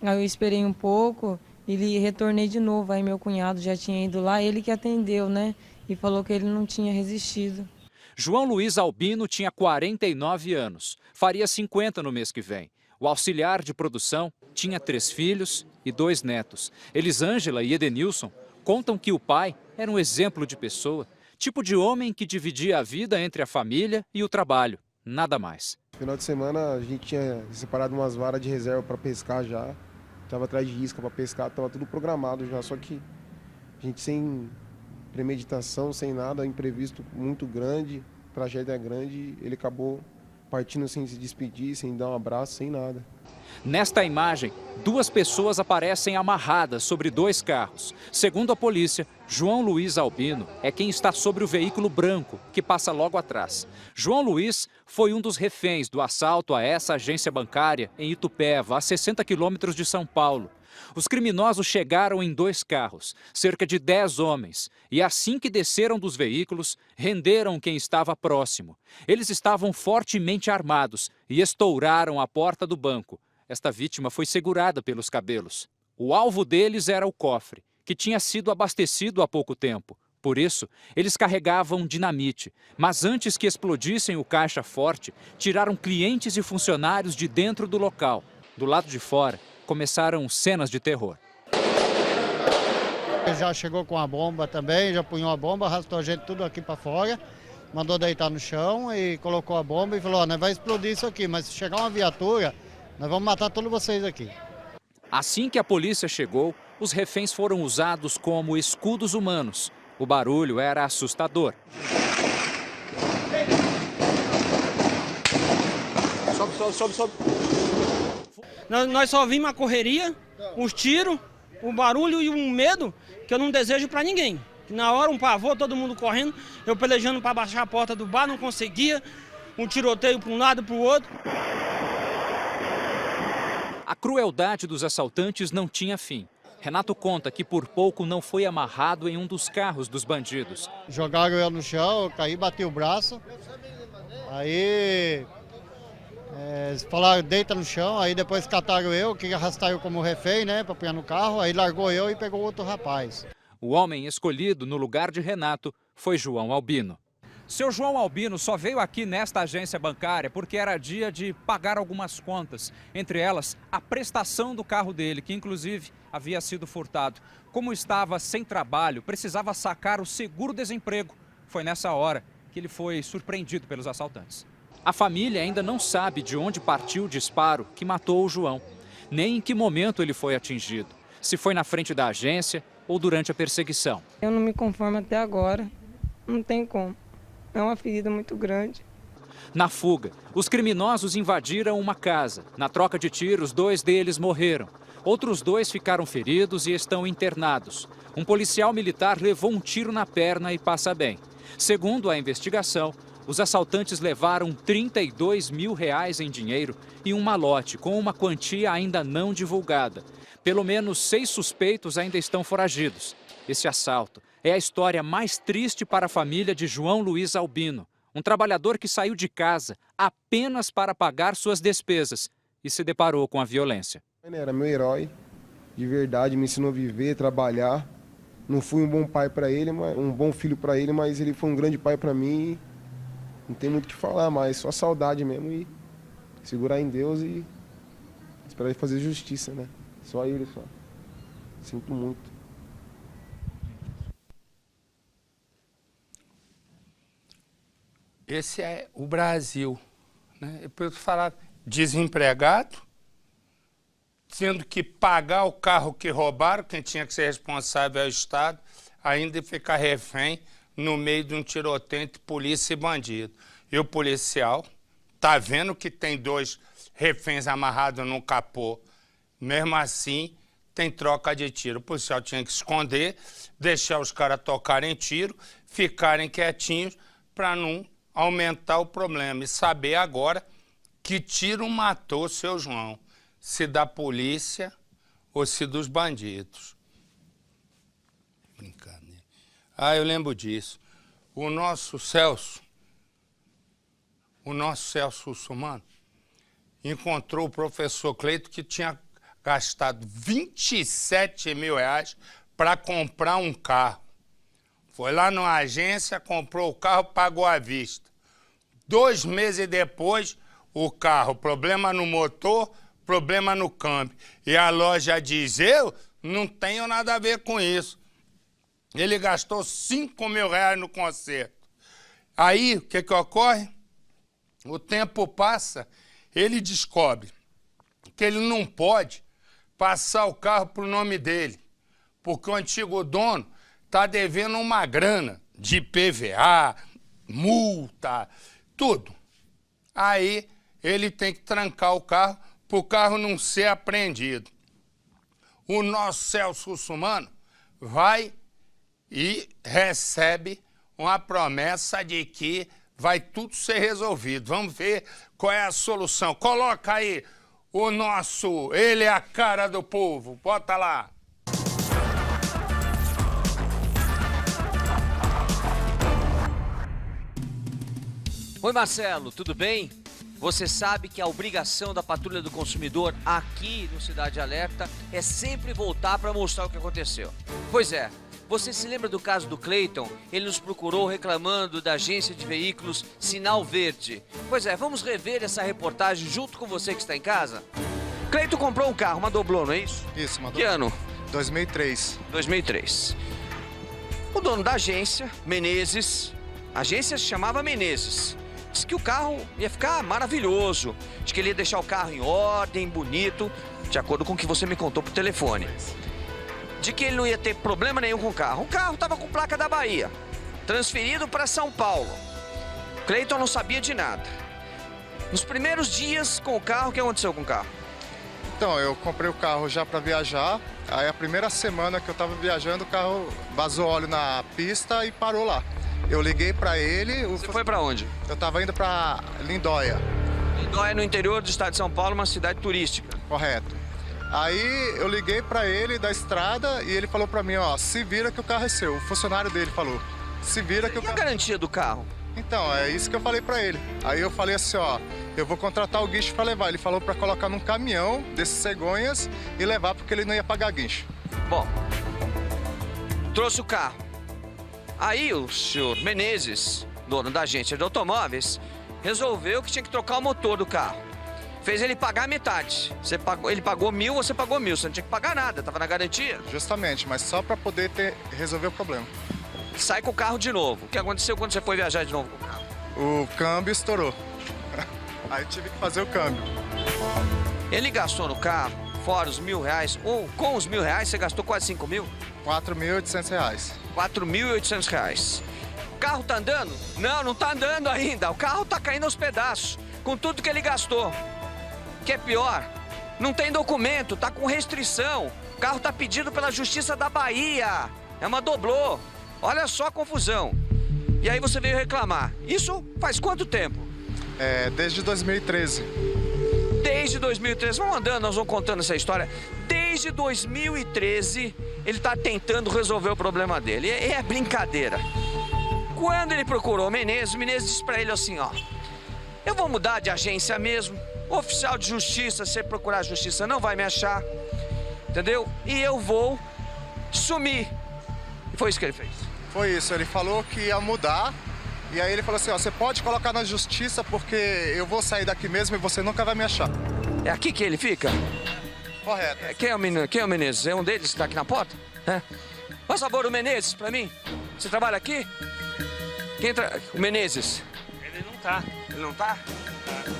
Aí eu esperei um pouco e retornei de novo. Aí meu cunhado já tinha ido lá, ele que atendeu, né? E falou que ele não tinha resistido. João Luiz Albino tinha 49 anos, faria 50 no mês que vem. O auxiliar de produção tinha 3 filhos e 2 netos. Elisângela e Edenilson contam que o pai era um exemplo de pessoa, tipo de homem que dividia a vida entre a família e o trabalho, nada mais. No final de semana a gente tinha separado umas varas de reserva para pescar já, estava atrás de isca para pescar, estava tudo programado já, só que a gente sem premeditação, sem nada, imprevisto muito grande, tragédia grande, ele acabou partindo sem se despedir, sem dar um abraço, sem nada. Nesta imagem, 2 pessoas aparecem amarradas sobre 2 carros. Segundo a polícia, João Luiz Albino é quem está sobre o veículo branco, que passa logo atrás. João Luiz foi um dos reféns do assalto a essa agência bancária em Itupeva, a 60 quilômetros de São Paulo. Os criminosos chegaram em 2 carros, cerca de 10 homens, e assim que desceram dos veículos, renderam quem estava próximo. Eles estavam fortemente armados e estouraram a porta do banco. Esta vítima foi segurada pelos cabelos. O alvo deles era o cofre, que tinha sido abastecido há pouco tempo. Por isso, eles carregavam dinamite, mas antes que explodissem o caixa forte, tiraram clientes e funcionários de dentro do local. Do lado de fora, começaram cenas de terror. Ele já chegou com a bomba também, já punhou a bomba, arrastou a gente tudo aqui para fora, mandou deitar no chão e colocou a bomba e falou, nós vai explodir isso aqui, mas se chegar uma viatura, nós vamos matar todos vocês aqui. Assim que a polícia chegou, os reféns foram usados como escudos humanos O barulho era assustador. Sobe. Nós só vimos a correria, os tiros, o barulho e um medo que eu não desejo para ninguém. Na hora, um pavor, todo mundo correndo, eu pelejando para baixar a porta do bar, não conseguia, um tiroteio para um lado e para o outro. A crueldade dos assaltantes não tinha fim. Renato conta que por pouco não foi amarrado em um dos carros dos bandidos. Jogaram eu no chão, eu caí, bati o braço, aí falaram deita no chão, aí depois cataram eu, que arrastaram como refém, né, para pôr no carro, aí largou eu e pegou outro rapaz. O homem escolhido no lugar de Renato foi João Albino. Seu João Albino só veio aqui nesta agência bancária porque era dia de pagar algumas contas, entre elas a prestação do carro dele, que inclusive havia sido furtado. Como estava sem trabalho, precisava sacar o seguro-desemprego. Foi nessa hora que ele foi surpreendido pelos assaltantes. A família ainda não sabe de onde partiu o disparo que matou o João, nem em que momento ele foi atingido, se foi na frente da agência ou durante a perseguição. Eu não me conformo até agora, não tem como. É uma ferida muito grande. Na fuga, os criminosos invadiram uma casa. Na troca de tiros, 2 deles morreram. Outros 2 ficaram feridos e estão internados. Um policial militar levou um tiro na perna e passa bem. Segundo a investigação, os assaltantes levaram R$32 mil em dinheiro e um malote com uma quantia ainda não divulgada. Pelo menos 6 suspeitos ainda estão foragidos. Esse assalto é a história mais triste para a família de João Luiz Albino, um trabalhador que saiu de casa apenas para pagar suas despesas e se deparou com a violência. Ele era meu herói, de verdade, me ensinou a viver, trabalhar. Não fui um bom pai para ele, um bom filho para ele, mas ele foi um grande pai para mim. Não tem muito o que falar mais, só saudade mesmo e segurar em Deus e esperar ele fazer justiça, né? Só ele, só. Sinto muito. Esse é o Brasil, né? Eu preciso falar desempregado, tendo que pagar o carro que roubaram, quem tinha que ser responsável é o Estado, ainda ficar refém no meio de um tiroteio entre polícia e bandido. E o policial tá vendo que tem 2 reféns amarrados no capô, mesmo assim tem troca de tiro. O policial tinha que esconder, deixar os caras tocarem tiro, ficarem quietinhos para não aumentar o problema e saber agora que tiro matou seu João, se da polícia ou se dos bandidos. Brincadeira. Eu lembro disso. O nosso Celso Russomano encontrou o professor Cleito que tinha gastado R$27 mil para comprar um carro. Foi lá numa agência, comprou o carro, pagou à vista. 2 meses depois, o carro, problema no motor, problema no câmbio. E a loja diz, eu não tenho nada a ver com isso. Ele gastou R$5 mil no conserto. Aí, o que ocorre? O tempo passa, ele descobre que ele não pode passar o carro para o nome dele, porque o antigo dono está devendo uma grana de IPVA, multa, tudo. Aí ele tem que trancar o carro para o carro não ser apreendido. O nosso Celso Russomano vai e recebe uma promessa de que vai tudo ser resolvido. Vamos ver qual é a solução. Coloca aí o nosso, ele é a cara do povo. Bota lá. Oi, Marcelo, tudo bem? Você sabe que a obrigação da Patrulha do Consumidor aqui no Cidade Alerta é sempre voltar para mostrar o que aconteceu. Pois é, você se lembra do caso do Cleiton? Ele nos procurou reclamando da agência de veículos Sinal Verde. Pois é, vamos rever essa reportagem junto com você que está em casa? Cleiton comprou um carro, uma Doblô, não é isso? Isso, uma Doblô. Que ano? 2003. 2003. O dono da agência, Menezes, a agência se chamava Menezes, disse que o carro ia ficar maravilhoso, de que ele ia deixar o carro em ordem, bonito, de acordo com o que você me contou por telefone. de que ele não ia ter problema nenhum com o carro. O carro estava com placa da Bahia, transferido para São Paulo. Cleiton não sabia de nada. Nos primeiros dias com o carro, o que aconteceu com o carro? Então, eu comprei o carro já para viajar. Aí a primeira semana que eu estava viajando, o carro vazou óleo na pista e parou lá. Eu liguei para ele... Você foi para onde? Eu estava indo para Lindóia. Lindóia, no interior do estado de São Paulo, uma cidade turística. Correto. Aí eu liguei para ele da estrada e ele falou para mim, ó, se vira que o carro é seu. O funcionário dele falou, se vira que o carro... E a garantia do carro? Então, é isso que eu falei para ele. Aí eu falei assim, ó, eu vou contratar o guincho para levar. Ele falou para colocar num caminhão desses cegonhas e levar porque ele não ia pagar guincho. Bom, trouxe o carro. Aí o senhor Menezes, dono da agência de automóveis, resolveu que tinha que trocar o motor do carro. Fez ele pagar metade. Ele pagou 1.000, você pagou 1.000. Você não tinha que pagar nada, tava na garantia. Justamente, mas só para poder resolver o problema. Sai com o carro de novo. O que aconteceu quando você foi viajar de novo com o carro? O câmbio estourou. Aí tive que fazer o câmbio. Ele gastou no carro, fora os R$1.000, ou com os R$1.000, você gastou quase 5.000? R$4.800. R$4.800. O carro tá andando? Não, não tá andando ainda. O carro tá caindo aos pedaços, com tudo que ele gastou. O que é pior, não tem documento, tá com restrição. O carro tá pedido pela Justiça da Bahia. É uma doblô. Olha só a confusão. E aí você veio reclamar. Isso faz quanto tempo? Desde 2013. Desde 2013. Vamos andando, nós vamos contando essa história. Desde 2013, ele está tentando resolver o problema dele. É brincadeira. Quando ele procurou o Menezes disse para ele assim, ó, eu vou mudar de agência mesmo. Oficial de justiça, se procurar a justiça, não vai me achar. Entendeu? E eu vou sumir. E foi isso que ele fez. Foi isso, ele falou que ia mudar. E aí ele falou assim, ó, você pode colocar na justiça porque eu vou sair daqui mesmo e você nunca vai me achar. É aqui que ele fica? Correto. Quem é o Menezes? É um deles que está aqui na porta? Faz favor, o Menezes, pra mim. Você trabalha aqui? O Menezes. Ele não tá. Ele não tá?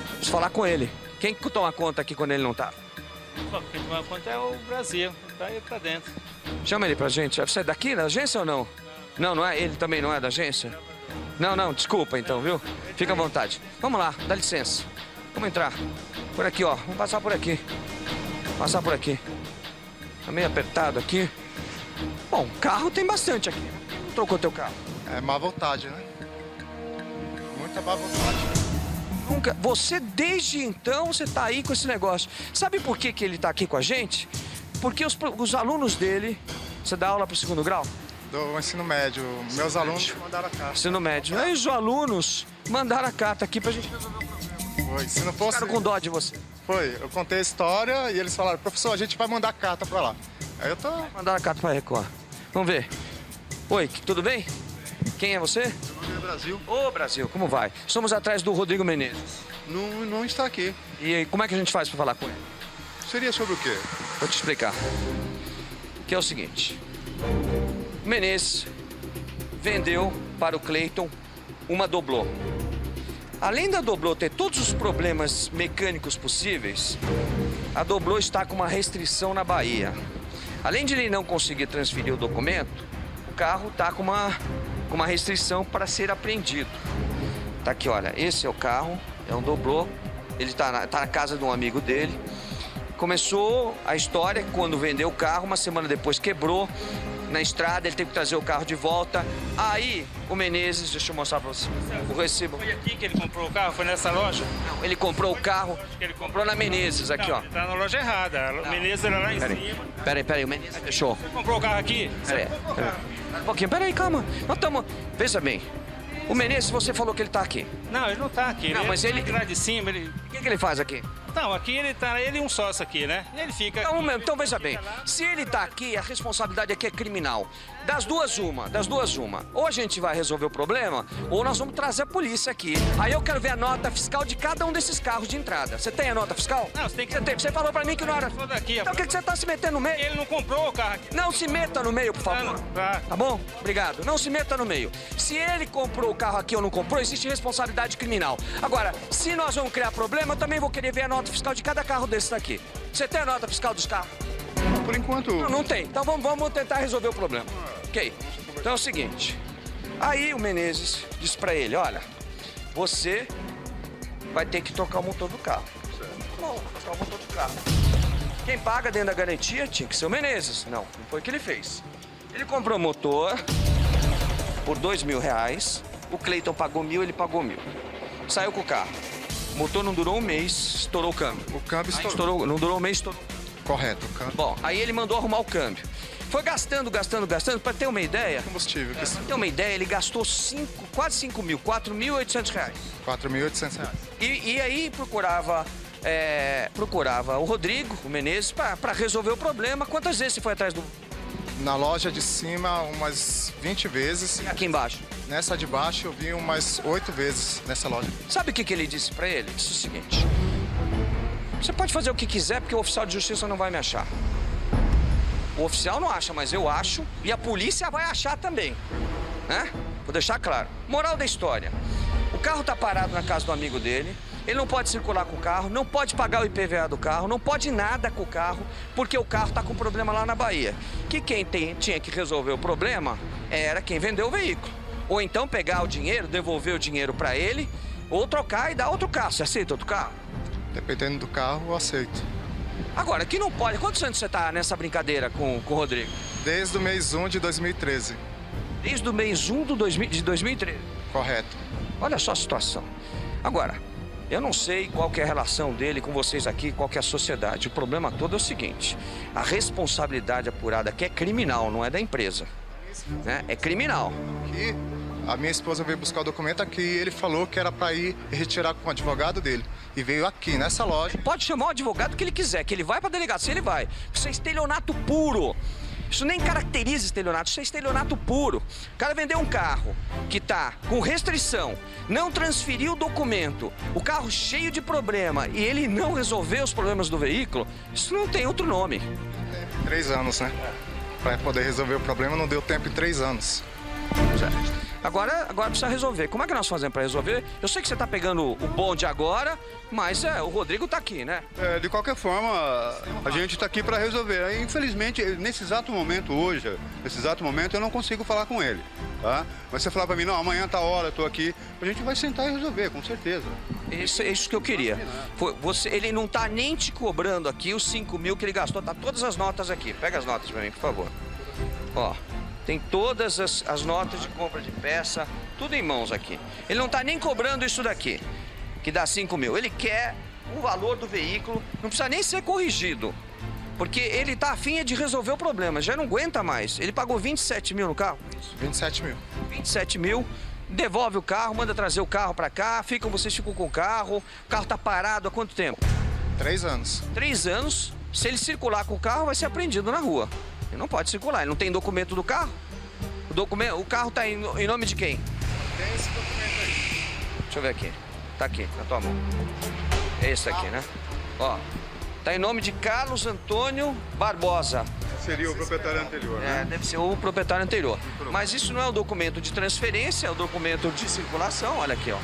Preciso falar com ele. Quem que toma conta aqui quando ele não tá? Quem toma conta é o Brasil. Tá aí pra dentro. Chama ele pra gente. Você é daqui da agência ou não? Não é? Ele também não é da agência? Não, desculpa então, viu? Fica à vontade. Vamos lá, dá licença. Vamos entrar. Por aqui, ó. Vamos passar por aqui. Passar por aqui. Tá meio apertado aqui. Bom, carro tem bastante aqui. Não trocou teu carro? É má vontade, né? Muita má vontade. Nunca. Você, desde então, você tá aí com esse negócio. Sabe por que ele tá aqui com a gente? Porque os alunos dele... Você dá aula pro 2º grau? Do ensino médio. Meus alunos mandaram a carta. Ensino médio. Aí os alunos mandaram a carta aqui pra gente resolver o problema. Foi. Se não fosse... Ficaram com dó de você. Foi. Eu contei a história e eles falaram, professor, a gente vai mandar a carta pra lá. Aí eu tô... Mandaram a carta pra Record. Vamos ver. Oi, tudo bem? Quem é você? Meu nome é Brasil. Ô, Brasil, como vai? Somos atrás do Rodrigo Menezes. Não está aqui. E como é que a gente faz pra falar com ele? Seria sobre o quê? Vou te explicar. Que é o seguinte. O Menezes vendeu para o Cleiton uma doblô. Além da doblô ter todos os problemas mecânicos possíveis, a doblô está com uma restrição na Bahia. Além de ele não conseguir transferir o documento, o carro está com uma restrição para ser apreendido. Tá aqui, olha, esse é o carro, é um doblô, ele está na casa de um amigo dele. Começou a história quando vendeu o carro, uma semana depois quebrou na estrada, ele teve que trazer o carro de volta. Aí o Menezes, deixa eu mostrar para você o recibo. Foi aqui que ele comprou o carro? Foi nessa loja? Não, ele comprou o carro, ele comprou na Menezes, aqui, não, ó. Tá na loja errada, o Menezes era lá em cima. Peraí, o Menezes fechou. Você comprou o carro aqui? Peraí. Um pouquinho, peraí, calma. Nós estamos... Veja bem, o Menezes, você falou que ele tá aqui. Não, ele não tá aqui. Não, mas ele... Lá de cima, ele... O que ele faz aqui? Não, aqui ele e um sócio aqui, né? Ele fica... Então veja bem, se ele tá aqui, a responsabilidade aqui é criminal. Das duas uma. Ou a gente vai resolver o problema, ou nós vamos trazer a polícia aqui. Aí eu quero ver a nota fiscal de cada um desses carros de entrada. Você tem a nota fiscal? Não, você tem que... Você falou pra mim que não era... Daqui, então por que você tá se metendo no meio? Ele não comprou o carro aqui. Não se meta no meio, por favor. Tá bom? Obrigado. Não se meta no meio. Se ele comprou o carro aqui ou não comprou, existe responsabilidade criminal. Agora, se nós vamos criar problema, eu também vou querer ver a nota fiscal de cada carro desses daqui. Você tem a nota fiscal dos carros? Por enquanto... Não tem. Então vamos tentar resolver o problema. Ok. Então é o seguinte. Aí o Menezes disse pra ele, olha, você vai ter que trocar o motor do carro. Bom, trocar o motor do carro. Quem paga dentro da garantia tinha que ser o Menezes. Não foi o que ele fez. Ele comprou o motor por R$2.000. O Cleiton pagou 1.000, ele pagou 1.000. Saiu com o carro. O motor não durou um mês, estourou o câmbio. O câmbio estourou. Não durou um mês, estourou. Correto, o câmbio. Bom, aí ele mandou arrumar o câmbio. Foi gastando. Pra ter uma ideia... Combustível. Pra ter uma ideia, ele gastou quase 5 mil, R$4.800. R$4.800. E aí procurava o Rodrigo, o Menezes, para resolver o problema. Quantas vezes você foi atrás do... Na loja de cima, umas 20 vezes. E aqui embaixo? Nessa de baixo, eu vi umas 8 vezes nessa loja. Sabe o que ele disse pra ele? Ele disse o seguinte: você pode fazer o que quiser, porque o oficial de justiça não vai me achar. O oficial não acha, mas eu acho, e a polícia vai achar também, né? Vou deixar claro. Moral da história: o carro tá parado na casa do amigo dele. Ele não pode circular com o carro, não pode pagar o IPVA do carro, não pode nada com o carro, porque o carro está com problema lá na Bahia. Que quem tinha que resolver o problema era quem vendeu o veículo. Ou então pegar o dinheiro, devolver o dinheiro para ele, ou trocar e dar outro carro. Você aceita outro carro? Dependendo do carro, eu aceito. Agora, que não pode... Quantos anos você está nessa brincadeira com o Rodrigo? Desde o mês 1 de 2013. Desde o mês 1 de 2013? Correto. Olha só a situação. Agora... eu não sei qual que é a relação dele com vocês aqui, qual que é a sociedade. O problema todo é o seguinte: a responsabilidade apurada aqui é criminal, não é da empresa. Né? É criminal. Aqui, a minha esposa veio buscar o documento aqui e ele falou que era para ir retirar com o advogado dele. E veio aqui, nessa loja. Pode chamar o advogado que ele quiser, que ele vai para a delegacia, ele vai. Isso é estelionato puro. Isso nem caracteriza estelionato, isso é estelionato puro. O cara vendeu um carro que tá com restrição, não transferiu o documento, o carro cheio de problema e ele não resolveu os problemas do veículo, isso não tem outro nome. 3 anos, né? Para poder resolver o problema não deu tempo em 3 anos. Certo. Agora precisa resolver. Como é que nós fazemos para resolver? Eu sei que você tá pegando o bonde agora, mas o Rodrigo tá aqui, né? De qualquer forma, a gente tá aqui para resolver. Infelizmente, nesse exato momento hoje, eu não consigo falar com ele, tá? Mas você falar para mim, não, amanhã tá hora, eu tô aqui, a gente vai sentar e resolver, com certeza. Isso que eu queria. Ele não tá nem te cobrando aqui os 5 mil que ele gastou, tá todas as notas aqui. Pega as notas para mim, por favor. Ó. Tem todas as notas de compra de peça, tudo em mãos aqui. Ele não está nem cobrando isso daqui, que dá 5 mil. Ele quer o valor do veículo, não precisa nem ser corrigido. Porque ele está afim de resolver o problema, já não aguenta mais. Ele pagou 27 mil no carro? 27 mil. 27 mil, devolve o carro, manda trazer o carro para cá, vocês ficam com o carro está parado há quanto tempo? 3 anos. 3 anos, se ele circular com o carro vai ser apreendido na rua. Ele não pode circular, ele não tem documento do carro. O carro tá em nome de quem? Tem esse documento aí. Deixa eu ver aqui. Tá aqui, na tua mão. É esse aqui, né? Ó, tá em nome de Carlos Antônio Barbosa. Seria o proprietário anterior, né? Deve ser o proprietário anterior. Mas isso não é o documento de transferência, é o documento de circulação. Olha aqui, ó.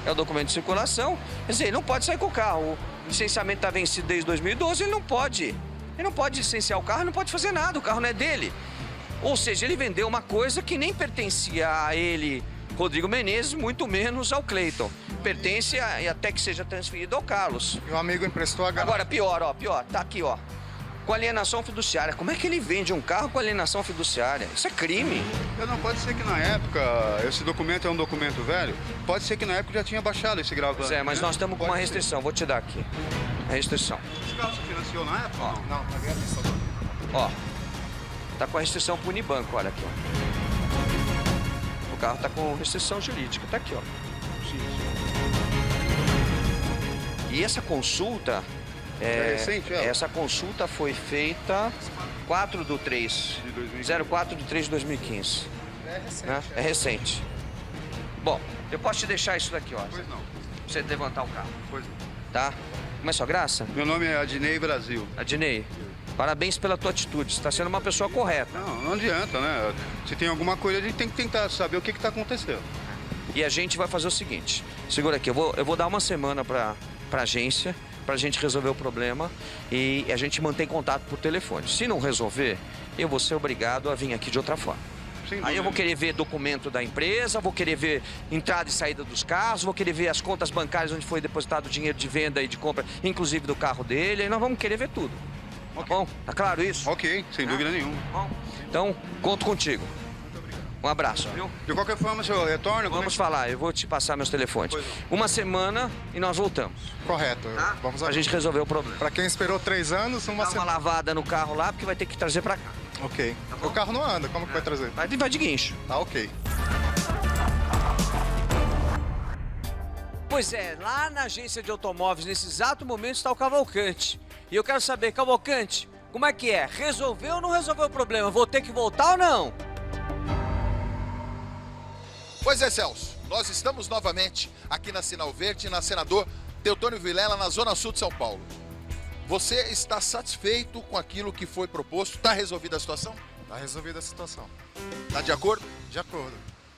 É o documento de circulação. Quer dizer, ele não pode sair com o carro. O licenciamento tá vencido desde 2012, ele não pode. Ele não pode licenciar o carro, não pode fazer nada, o carro não é dele. Ou seja, ele vendeu uma coisa que nem pertencia a ele, Rodrigo Menezes, muito menos ao Cleiton. Pertence e até que seja transferido ao Carlos. E o amigo emprestou a garagem. Agora, pior, tá aqui, ó. Com alienação fiduciária. Como é que ele vende um carro com alienação fiduciária? Isso é crime. Não, pode ser que na época, esse documento é um documento velho, pode ser que na época já tinha baixado esse gravante. Pois é, mas nós estamos com uma restrição, vou te dar aqui. A restrição. Esse carro você financiou na época? Ó. Não, paguei a vista. Ó, tá com a restrição pro Unibanco, olha aqui, ó. O carro tá com restrição jurídica, tá aqui, ó. E essa consulta... É recente, essa consulta foi feita 04 de 3 de 2015. É recente. Né? É recente. Bom, eu posso te deixar isso daqui, ó. Pois não. Pra você levantar o carro. Pois não. Tá? Como é sua graça? Meu nome é Adnei Brasil. Adnei, parabéns pela tua atitude. Você está sendo uma pessoa correta. Não adianta, né? Se tem alguma coisa, a gente tem que tentar saber o que está acontecendo. E a gente vai fazer o seguinte. Segura aqui, eu vou dar uma semana pra agência para a gente resolver o problema e a gente mantém contato por telefone. Se não resolver, eu vou ser obrigado a vir aqui de outra forma. Aí eu vou querer ver documento da empresa, vou querer ver entrada e saída dos carros, vou querer ver as contas bancárias onde foi depositado o dinheiro de venda e de compra, inclusive do carro dele, e nós vamos querer ver tudo. Tá bom? Tá claro isso? Ok, sem dúvida nenhuma. Bom, então, conto contigo. Um abraço, viu? De qualquer forma, senhor, retorna. Vamos falar, eu vou te passar meus telefones. Uma semana e nós voltamos. Correto. Tá? Vamos pra gente resolver o problema. Para quem esperou 3 anos, Dá uma lavada no carro lá, porque vai ter que trazer pra cá. Ok. Tá, o carro não anda, como que vai trazer? Vai de guincho. Tá, ok. Pois é, lá na agência de automóveis, nesse exato momento, está o Cavalcante. E eu quero saber, Cavalcante, como é que é? Resolveu ou não resolveu o problema? Vou ter que voltar ou não? Pois é, Celso. Nós estamos novamente aqui na Sinal Verde, na Senador Teotônio Vilela, na Zona Sul de São Paulo. Você está satisfeito com aquilo que foi proposto? Está resolvida a situação? Está resolvida a situação. Está de acordo? De acordo.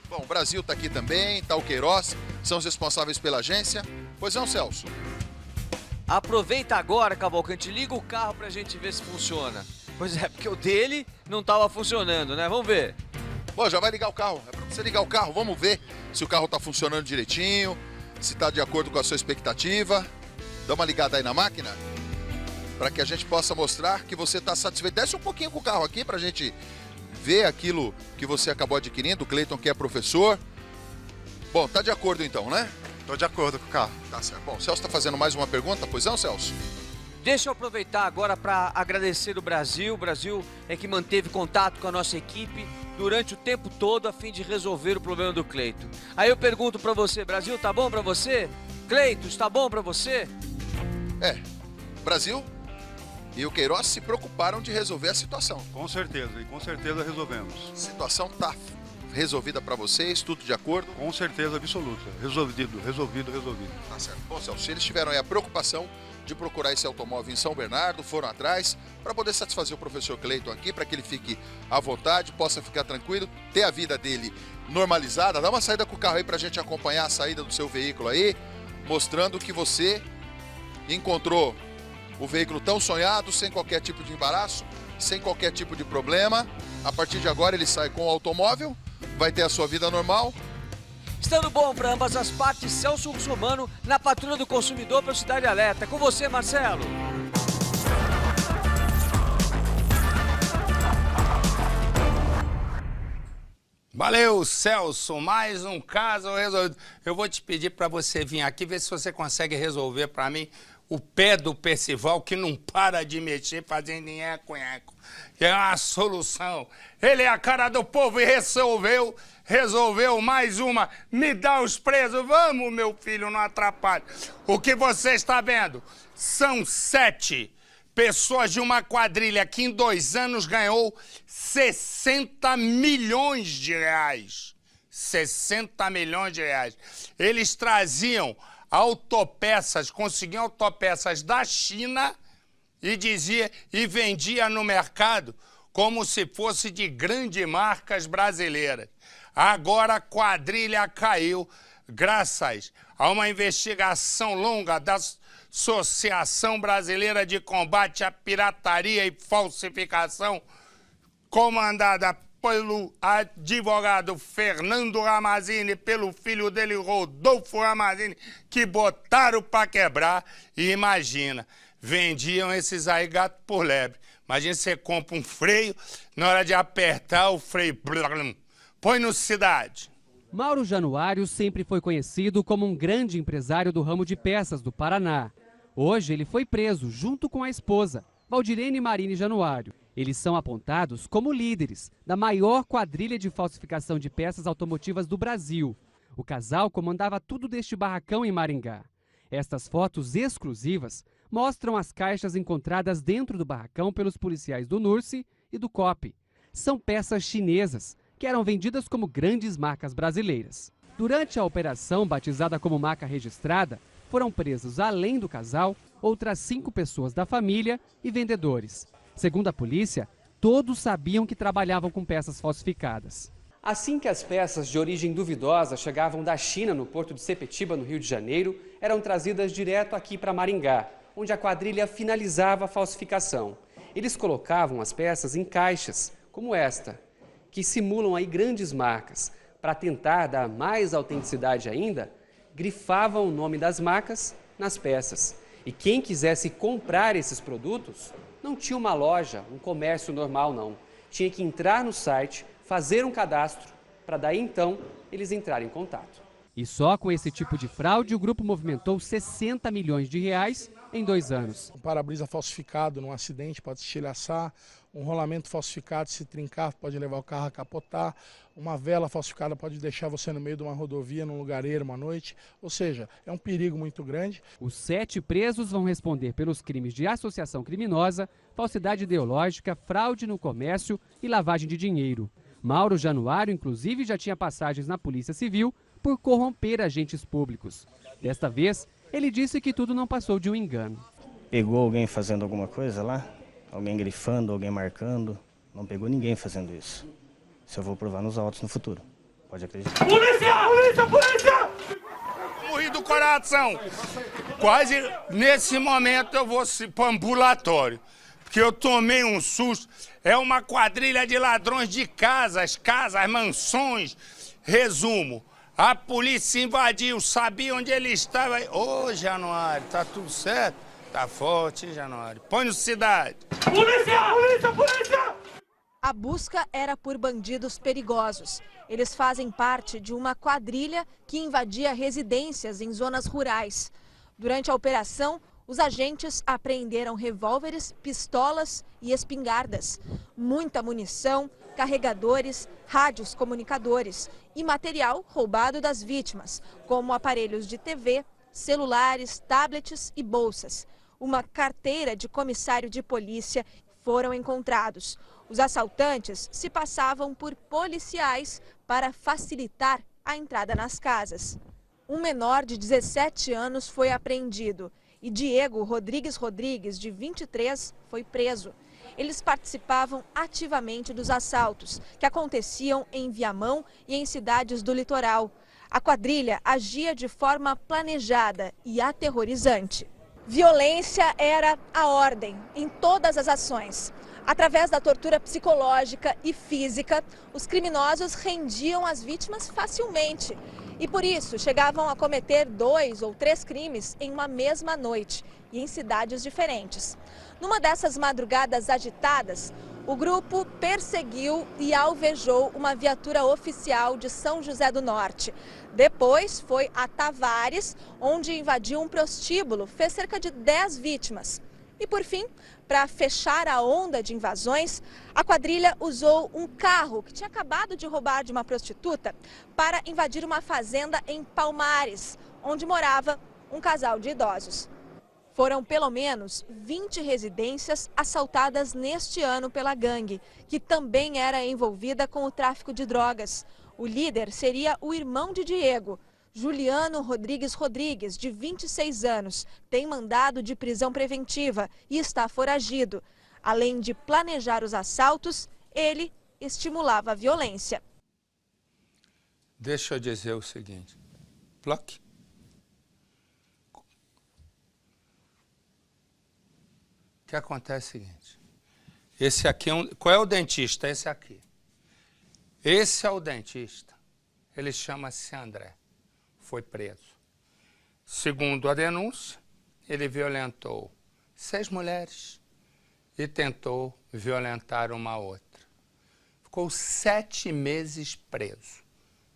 Bom, o Brasil está aqui também, está o Queiroz, são os responsáveis pela agência. Pois não, Celso? Aproveita agora, Cavalcante, liga o carro pra gente ver se funciona. Pois é, porque o dele não estava funcionando, né? Vamos ver. Bom, já vai ligar o carro. É para você ligar o carro, vamos ver se o carro está funcionando direitinho, se está de acordo com a sua expectativa. Dá uma ligada aí na máquina, para que a gente possa mostrar que você está satisfeito. Desce um pouquinho com o carro aqui para a gente ver aquilo que você acabou adquirindo. O Cleiton, que é professor. Bom, tá de acordo então, né? Tô de acordo com o carro. Tá certo. Bom, o Celso está fazendo mais uma pergunta, pois não, Celso? Deixa eu aproveitar agora para agradecer o Brasil. O Brasil é que manteve contato com a nossa equipe durante o tempo todo a fim de resolver o problema do Cleiton. Aí eu pergunto para você, Brasil, tá bom para você? Cleiton, está bom para você? É, Brasil e o Queiroz se preocuparam de resolver a situação. Com certeza, e com certeza resolvemos. A situação tá resolvida para vocês, tudo de acordo? Com certeza absoluta. Resolvido. Tá certo. Bom, Celso, se eles tiveram aí a preocupação de procurar esse automóvel em São Bernardo, foram atrás para poder satisfazer o professor Cleiton aqui, para que ele fique à vontade, possa ficar tranquilo, ter a vida dele normalizada. Dá uma saída com o carro aí para a gente acompanhar a saída do seu veículo aí, mostrando que você encontrou o veículo tão sonhado, sem qualquer tipo de embaraço, sem qualquer tipo de problema. A partir de agora ele sai com o automóvel, vai ter a sua vida normal. Estando bom para ambas as partes, Celso Russomano na Patrulha do Consumidor para Cidade Alerta. Com você, Marcelo. Valeu, Celso. Mais um caso resolvido. Eu vou te pedir para você vir aqui ver se você consegue resolver para mim o pé do Percival, que não para de mexer, fazendo nheco-nheco. É uma solução. Ele é a cara do povo e resolveu mais uma. Me dá os presos. Vamos, meu filho, não atrapalhe. O que você está vendo são 7 pessoas de uma quadrilha que em 2 anos ganhou 60 milhões de reais. 60 milhões de reais. Eles traziam autopeças, conseguiam autopeças da China e vendia no mercado como se fosse de grandes marcas brasileiras. Agora a quadrilha caiu graças a uma investigação longa da Associação Brasileira de Combate à Pirataria e Falsificação, comandada pelo advogado Fernando Ramazzini, pelo filho dele, Rodolfo Ramazzini, que botaram para quebrar. E imagina, vendiam esses aí gato por lebre. Imagina você compra um freio, na hora de apertar o freio, põe no Cidade. Mauro Januário sempre foi conhecido como um grande empresário do ramo de peças do Paraná. Hoje ele foi preso junto com a esposa, Valdirene Marini Januário. Eles são apontados como líderes da maior quadrilha de falsificação de peças automotivas do Brasil. O casal comandava tudo deste barracão em Maringá. Estas fotos exclusivas mostram as caixas encontradas dentro do barracão pelos policiais do NURSE e do COP. São peças chinesas que eram vendidas como grandes marcas brasileiras. Durante a operação, batizada como marca registrada, foram presos, além do casal, outras 5 pessoas da família e vendedores. Segundo a polícia, todos sabiam que trabalhavam com peças falsificadas. Assim que as peças de origem duvidosa chegavam da China no porto de Sepetiba, no Rio de Janeiro, eram trazidas direto aqui para Maringá. onde a quadrilha finalizava a falsificação. Eles colocavam as peças em caixas, como esta, que simulam aí grandes marcas. Para tentar dar mais autenticidade ainda, grifavam o nome das marcas nas peças. E quem quisesse comprar esses produtos, não tinha uma loja, um comércio normal não. Tinha que entrar no site, fazer um cadastro, para daí então eles entrarem em contato. E só com esse tipo de fraude, o grupo movimentou 60 milhões de reais em 2 anos. Um para-brisa falsificado num acidente pode estilhaçar, um rolamento falsificado, se trincar, pode levar o carro a capotar, uma vela falsificada pode deixar você no meio de uma rodovia, num lugareiro, uma noite, ou seja, é um perigo muito grande. Os 7 presos vão responder pelos crimes de associação criminosa, falsidade ideológica, fraude no comércio e lavagem de dinheiro. Mauro Januário, inclusive, já tinha passagens na Polícia Civil por corromper agentes públicos. Desta vez, ele disse que tudo não passou de um engano. Pegou alguém fazendo alguma coisa lá? Alguém grifando, alguém marcando? Não pegou ninguém fazendo isso. Isso eu vou provar nos autos no futuro. Pode acreditar. Polícia! Polícia! Polícia! Morri do coração. Quase nesse momento eu vou para o ambulatório. Porque eu tomei um susto. É uma quadrilha de ladrões de casas, mansões. Resumo. A polícia invadiu, sabia onde ele estava. Ô, Januário, tá tudo certo? Tá forte, hein, Januário? Põe no cidade. Polícia! Polícia! Polícia! A busca era por bandidos perigosos. Eles fazem parte de uma quadrilha que invadia residências em zonas rurais. Durante a operação, os agentes apreenderam revólveres, pistolas e espingardas. Muita munição, carregadores, rádios comunicadores e material roubado das vítimas, como aparelhos de TV, celulares, tablets e bolsas. Uma carteira de comissário de polícia foram encontrados. Os assaltantes se passavam por policiais para facilitar a entrada nas casas. Um menor de 17 anos foi apreendido e Diego Rodrigues, de 23, foi preso. Eles participavam ativamente dos assaltos, que aconteciam em Viamão e em cidades do litoral. A quadrilha agia de forma planejada e aterrorizante. Violência era a ordem em todas as ações. Através da tortura psicológica e física, os criminosos rendiam as vítimas facilmente. E por isso chegavam a cometer 2 ou 3 crimes em uma mesma noite e em cidades diferentes. Numa dessas madrugadas agitadas, o grupo perseguiu e alvejou uma viatura oficial de São José do Norte. Depois foi a Tavares, onde invadiu um prostíbulo, fez cerca de 10 vítimas. E por fim, para fechar a onda de invasões, a quadrilha usou um carro que tinha acabado de roubar de uma prostituta para invadir uma fazenda em Palmares, onde morava um casal de idosos. Foram pelo menos 20 residências assaltadas neste ano pela gangue, que também era envolvida com o tráfico de drogas. O líder seria o irmão de Diego, Juliano Rodrigues, de 26 anos, tem mandado de prisão preventiva e está foragido. Além de planejar os assaltos, ele estimulava a violência. Deixa eu dizer o seguinte. Ploc. O que acontece é o seguinte. Esse aqui é qual é o dentista? Esse aqui. Esse é o dentista. Ele chama-se André. Foi preso. Segundo a denúncia, ele violentou 6 mulheres e tentou violentar uma outra. Ficou 7 meses preso.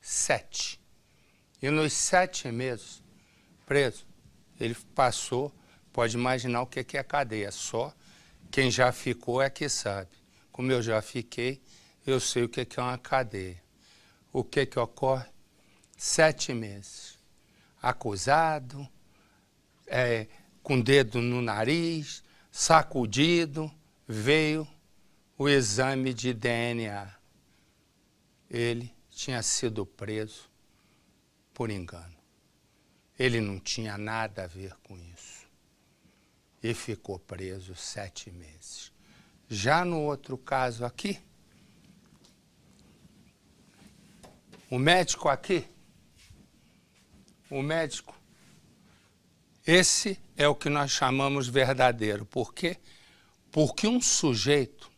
7. E nos 7 meses preso, ele passou, pode imaginar o que é cadeia. Só quem já ficou é que sabe. Como eu já fiquei, eu sei o que é uma cadeia. O que ocorre? 7 meses. Acusado, com dedo no nariz, sacudido, veio o exame de DNA. Ele tinha sido preso por engano. Ele não tinha nada a ver com isso. E ficou preso 7 meses. Já no outro caso aqui, o médico aqui, Esse é o que nós chamamos verdadeiro. Por quê? Porque um sujeito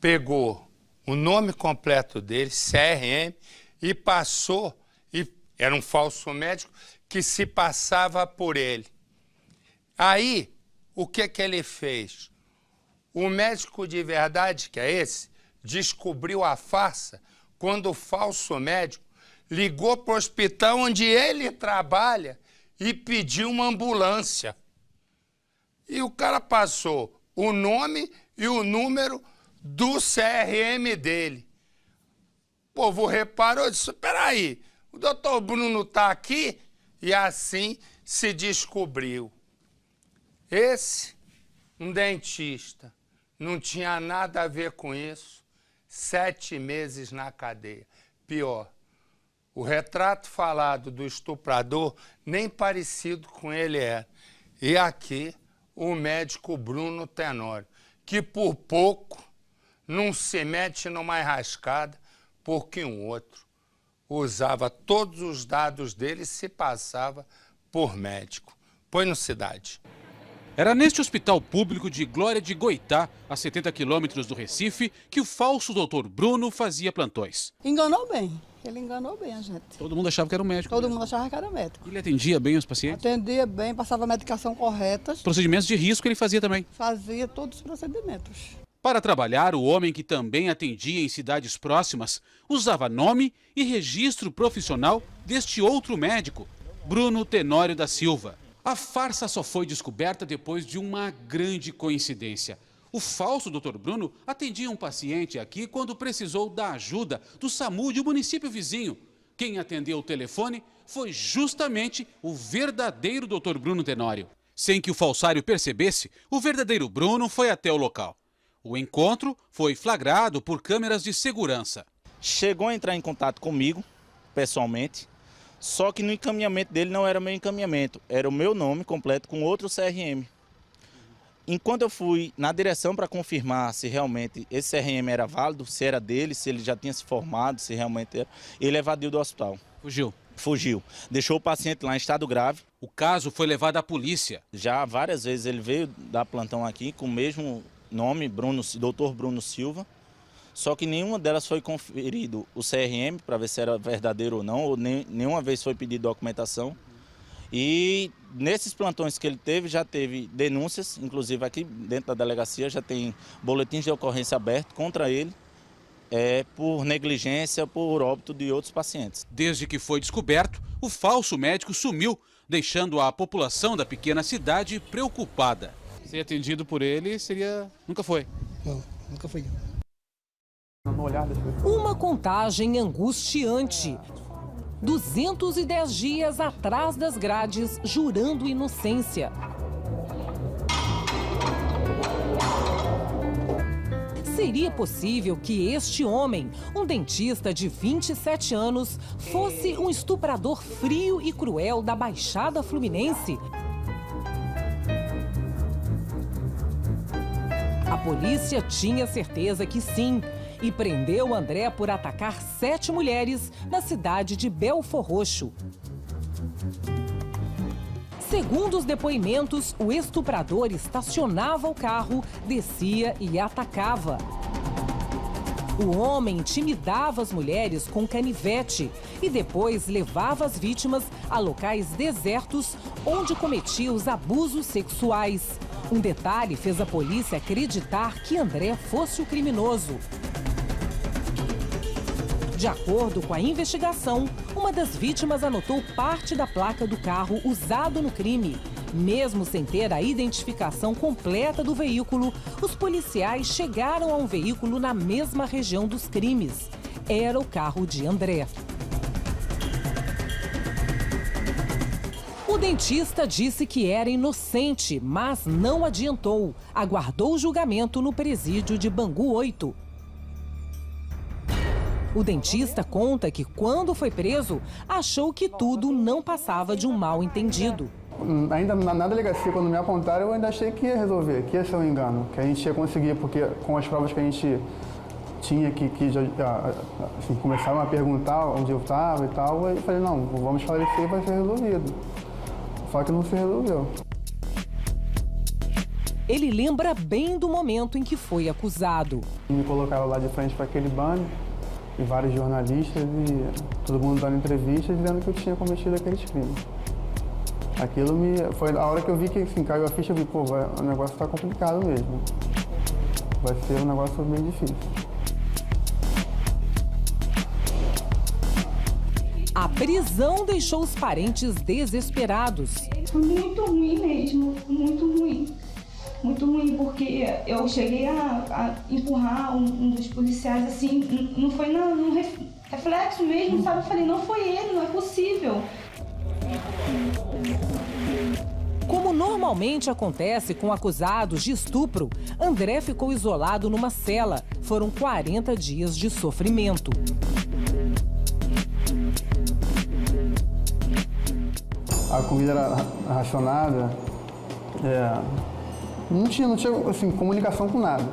pegou o nome completo dele, CRM, e passou, e era um falso médico que se passava por ele. Aí, o que ele fez? O médico de verdade, que é esse, descobriu a farsa quando o falso médico ligou para o hospital onde ele trabalha e pediu uma ambulância. E o cara passou o nome e o número do CRM dele. O povo reparou e disse, espera aí, o doutor Bruno está aqui? E assim se descobriu. Esse, um dentista, não tinha nada a ver com isso. 7 meses na cadeia. Pior, o retrato falado do estuprador nem parecido com ele era. E aqui, o médico Bruno Tenório, que por pouco não se mete numa enrascada, porque um outro usava todos os dados dele e se passava por médico. Põe no Cidade. Era neste hospital público de Glória de Goitá, a 70 quilômetros do Recife, que o falso doutor Bruno fazia plantões. Enganou bem. Ele enganou bem a gente. Todo mundo achava que era um médico. Todo mundo achava que era médico. Ele atendia bem os pacientes? Atendia bem, passava a medicação correta. Procedimentos de risco ele fazia também? Fazia todos os procedimentos. Para trabalhar, o homem que também atendia em cidades próximas usava nome e registro profissional deste outro médico, Bruno Tenório da Silva. A farsa só foi descoberta depois de uma grande coincidência. O falso Dr. Bruno atendia um paciente aqui quando precisou da ajuda do SAMU de um município vizinho. Quem atendeu o telefone foi justamente o verdadeiro Dr. Bruno Tenório. Sem que o falsário percebesse, o verdadeiro Bruno foi até o local. O encontro foi flagrado por câmeras de segurança. Chegou a entrar em contato comigo, pessoalmente, só que no encaminhamento dele não era meu encaminhamento, era o meu nome completo com outro CRM. Enquanto eu fui na direção para confirmar se realmente esse CRM era válido, se era dele, se ele já tinha se formado, se realmente era, ele evadiu do hospital. Fugiu? Fugiu. Deixou o paciente lá em estado grave. O caso foi levado à polícia. Já várias vezes ele veio dar plantão aqui com o mesmo nome, Dr. Bruno Silva, só que nenhuma delas foi conferido o CRM para ver se era verdadeiro ou não, ou nenhuma vez foi pedido documentação. E nesses plantões que ele teve, já teve denúncias, inclusive aqui dentro da delegacia já tem boletins de ocorrência abertos contra ele, por negligência, por óbito de outros pacientes. Desde que foi descoberto, o falso médico sumiu, deixando a população da pequena cidade preocupada. Ser atendido por ele nunca foi? Não, nunca foi. Uma contagem angustiante. 210 dias atrás das grades, jurando inocência. Seria possível que este homem, um dentista de 27 anos, fosse um estuprador frio e cruel da Baixada Fluminense? A polícia tinha certeza que sim. E prendeu André por atacar 7 mulheres na cidade de Belfor Roxo. Segundo os depoimentos, o estuprador estacionava o carro, descia e atacava. O homem intimidava as mulheres com canivete e depois levava as vítimas a locais desertos onde cometia os abusos sexuais. Um detalhe fez a polícia acreditar que André fosse o criminoso. De acordo com a investigação, uma das vítimas anotou parte da placa do carro usado no crime. Mesmo sem ter a identificação completa do veículo, os policiais chegaram a um veículo na mesma região dos crimes. Era o carro de André. O dentista disse que era inocente, mas não adiantou. Aguardou o julgamento no presídio de Bangu 8. O dentista conta que, quando foi preso, achou que tudo não passava de um mal-entendido. Ainda na delegacia, quando me apontaram, eu ainda achei que ia resolver, que ia ser um engano, que a gente ia conseguir, porque com as provas que a gente tinha, que já assim, começaram a perguntar onde eu estava e tal, eu falei, não, vamos esclarecer e vai ser resolvido. só que não se resolveu. Ele lembra bem do momento em que foi acusado. Me colocaram lá de frente para aquele banner e vários jornalistas e todo mundo dando entrevista dizendo que eu tinha cometido aqueles crimes. Aquilo foi a hora que eu vi que assim, caiu a ficha, eu vi, pô, o negócio está complicado mesmo. Vai ser um negócio bem difícil. A prisão deixou os parentes desesperados. Foi muito ruim mesmo, muito ruim. Muito ruim, porque eu cheguei a empurrar um dos policiais, assim, não foi num reflexo mesmo, sabe? Eu falei, não foi ele, não é possível. Como normalmente acontece com acusados de estupro, André ficou isolado numa cela. Foram 40 dias de sofrimento. A comida era racionada, não tinha assim, comunicação com nada.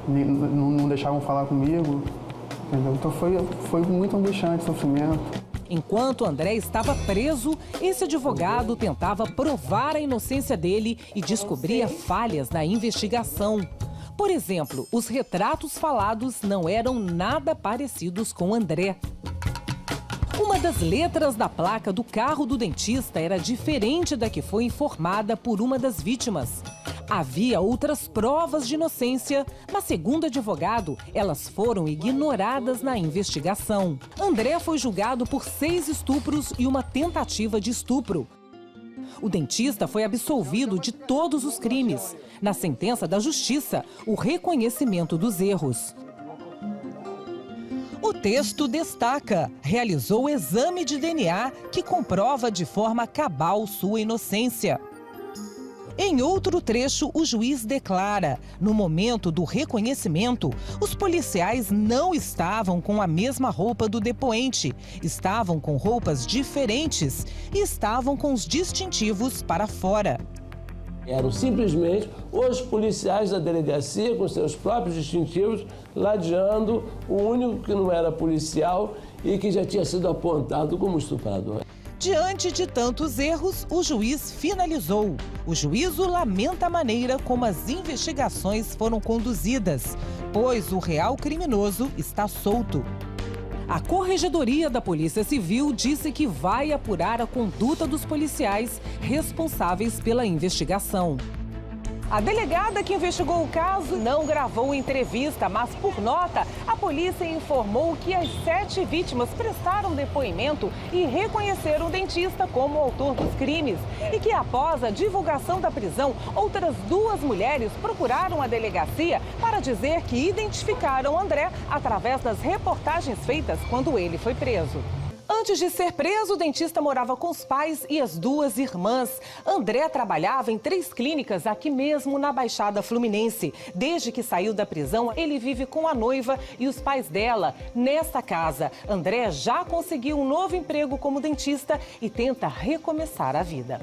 Não deixavam falar comigo, entendeu? Então foi muito angustiante, sofrimento. Enquanto André estava preso, esse advogado tentava provar a inocência dele e descobria falhas na investigação. Por exemplo, os retratos falados não eram nada parecidos com André. Uma das letras da placa do carro do dentista era diferente da que foi informada por uma das vítimas. Havia outras provas de inocência, mas, segundo o advogado, elas foram ignoradas na investigação. André foi julgado por 6 estupros e uma tentativa de estupro. O dentista foi absolvido de todos os crimes. Na sentença da Justiça, o reconhecimento dos erros. O texto destaca: realizou o exame de DNA que comprova de forma cabal sua inocência. Em outro trecho, o juiz declara: no momento do reconhecimento, os policiais não estavam com a mesma roupa do depoente, estavam com roupas diferentes e estavam com os distintivos para fora. Eram simplesmente os policiais da delegacia, com seus próprios distintivos, ladeando o único que não era policial e que já tinha sido apontado como estuprador. Diante de tantos erros, o juiz finalizou. O juízo lamenta a maneira como as investigações foram conduzidas, pois o real criminoso está solto. A Corregedoria da Polícia Civil disse que vai apurar a conduta dos policiais responsáveis pela investigação. A delegada que investigou o caso não gravou entrevista, mas por nota, a polícia informou que as 7 vítimas prestaram depoimento e reconheceram o dentista como autor dos crimes. E que após a divulgação da prisão, outras 2 mulheres procuraram a delegacia para dizer que identificaram André através das reportagens feitas quando ele foi preso. Antes de ser preso, o dentista morava com os pais e as 2 irmãs. André trabalhava em 3 clínicas aqui mesmo na Baixada Fluminense. Desde que saiu da prisão, ele vive com a noiva e os pais dela nesta casa. André já conseguiu um novo emprego como dentista e tenta recomeçar a vida.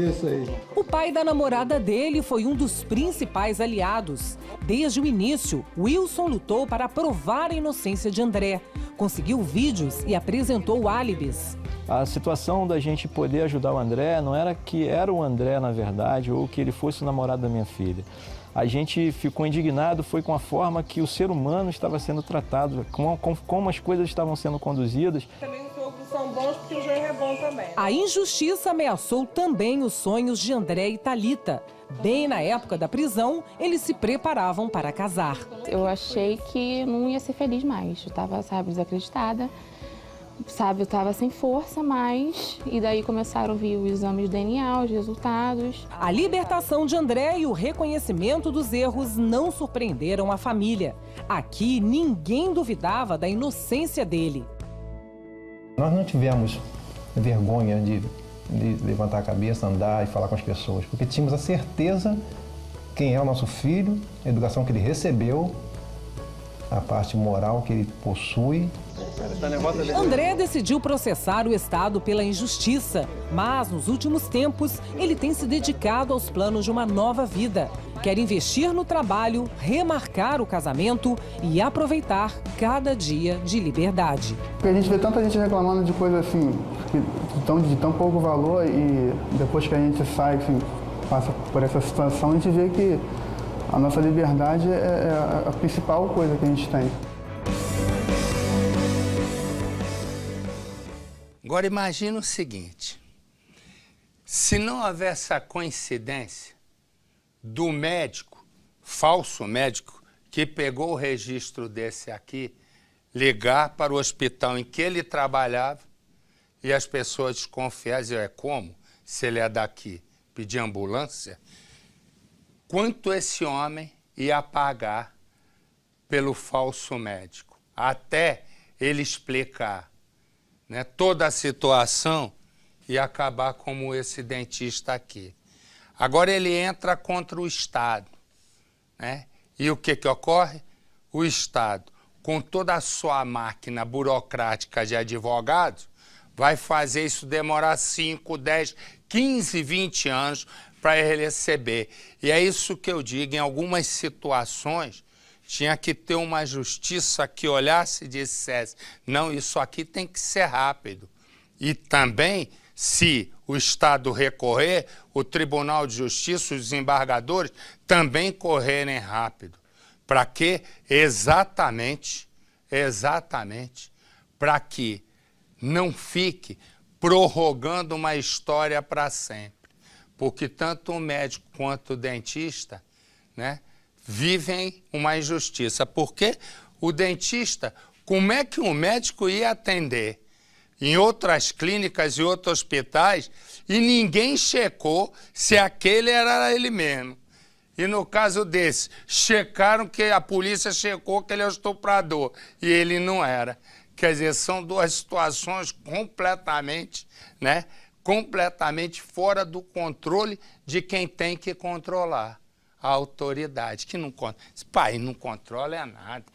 Isso aí. O pai da namorada dele foi um dos principais aliados. Desde o início, Wilson lutou para provar a inocência de André. Conseguiu vídeos e apresentou álibis. A situação da gente poder ajudar o André não era que era o André, na verdade, ou que ele fosse o namorado da minha filha. A gente ficou indignado, foi com a forma que o ser humano estava sendo tratado, como as coisas estavam sendo conduzidas. Também os sogros são bons porque o genro é bom também. A injustiça ameaçou também os sonhos de André e Thalita. Bem na época da prisão, eles se preparavam para casar. Eu achei que não ia ser feliz mais. Eu estava, desacreditada. Eu estava sem força mais. E daí começaram a vir os exames de DNA, os resultados. A libertação de André e o reconhecimento dos erros não surpreenderam a família. Aqui, ninguém duvidava da inocência dele. Nós não tivemos vergonha de levantar a cabeça, andar e falar com as pessoas, porque tínhamos a certeza quem é o nosso filho, a educação que ele recebeu, a parte moral que ele possui. André decidiu processar o Estado pela injustiça, mas nos últimos tempos ele tem se dedicado aos planos de uma nova vida. Quer investir no trabalho, remarcar o casamento e aproveitar cada dia de liberdade. Porque a gente vê tanta gente reclamando de coisas assim, de tão pouco valor, e depois que a gente sai, assim, passa por essa situação, a gente vê que a nossa liberdade é a principal coisa que a gente tem. Agora imagina o seguinte, se não houver essa coincidência do médico, falso médico, que pegou o registro desse aqui, ligar para o hospital em que ele trabalhava e as pessoas desconfiaram, diziam, como? Se ele é daqui, pedir ambulância? Quanto esse homem ia pagar pelo falso médico? Até ele explicar, né, toda a situação e acabar como esse dentista aqui. Agora ele entra contra o Estado, né? E o que ocorre? O Estado, com toda a sua máquina burocrática de advogados, vai fazer isso demorar 5, 10, 15, 20 anos para ele receber. E é isso que eu digo, em algumas situações, tinha que ter uma justiça que olhasse e dissesse, não, isso aqui tem que ser rápido. E também, se o Estado recorrer, o Tribunal de Justiça, os desembargadores, também correrem rápido. Para quê? Exatamente, para que não fique prorrogando uma história para sempre. Porque tanto o médico quanto o dentista, né, vivem uma injustiça. Porque o dentista, como é que o médico ia atender em outras clínicas e outros hospitais e ninguém checou se aquele era ele mesmo? E no caso desse, checaram que a polícia checou que ele é o estuprador e ele não era. Quer dizer, são duas situações completamente, né, completamente fora do controle de quem tem que controlar, a autoridade, que não controla. Pai, não controla é nada.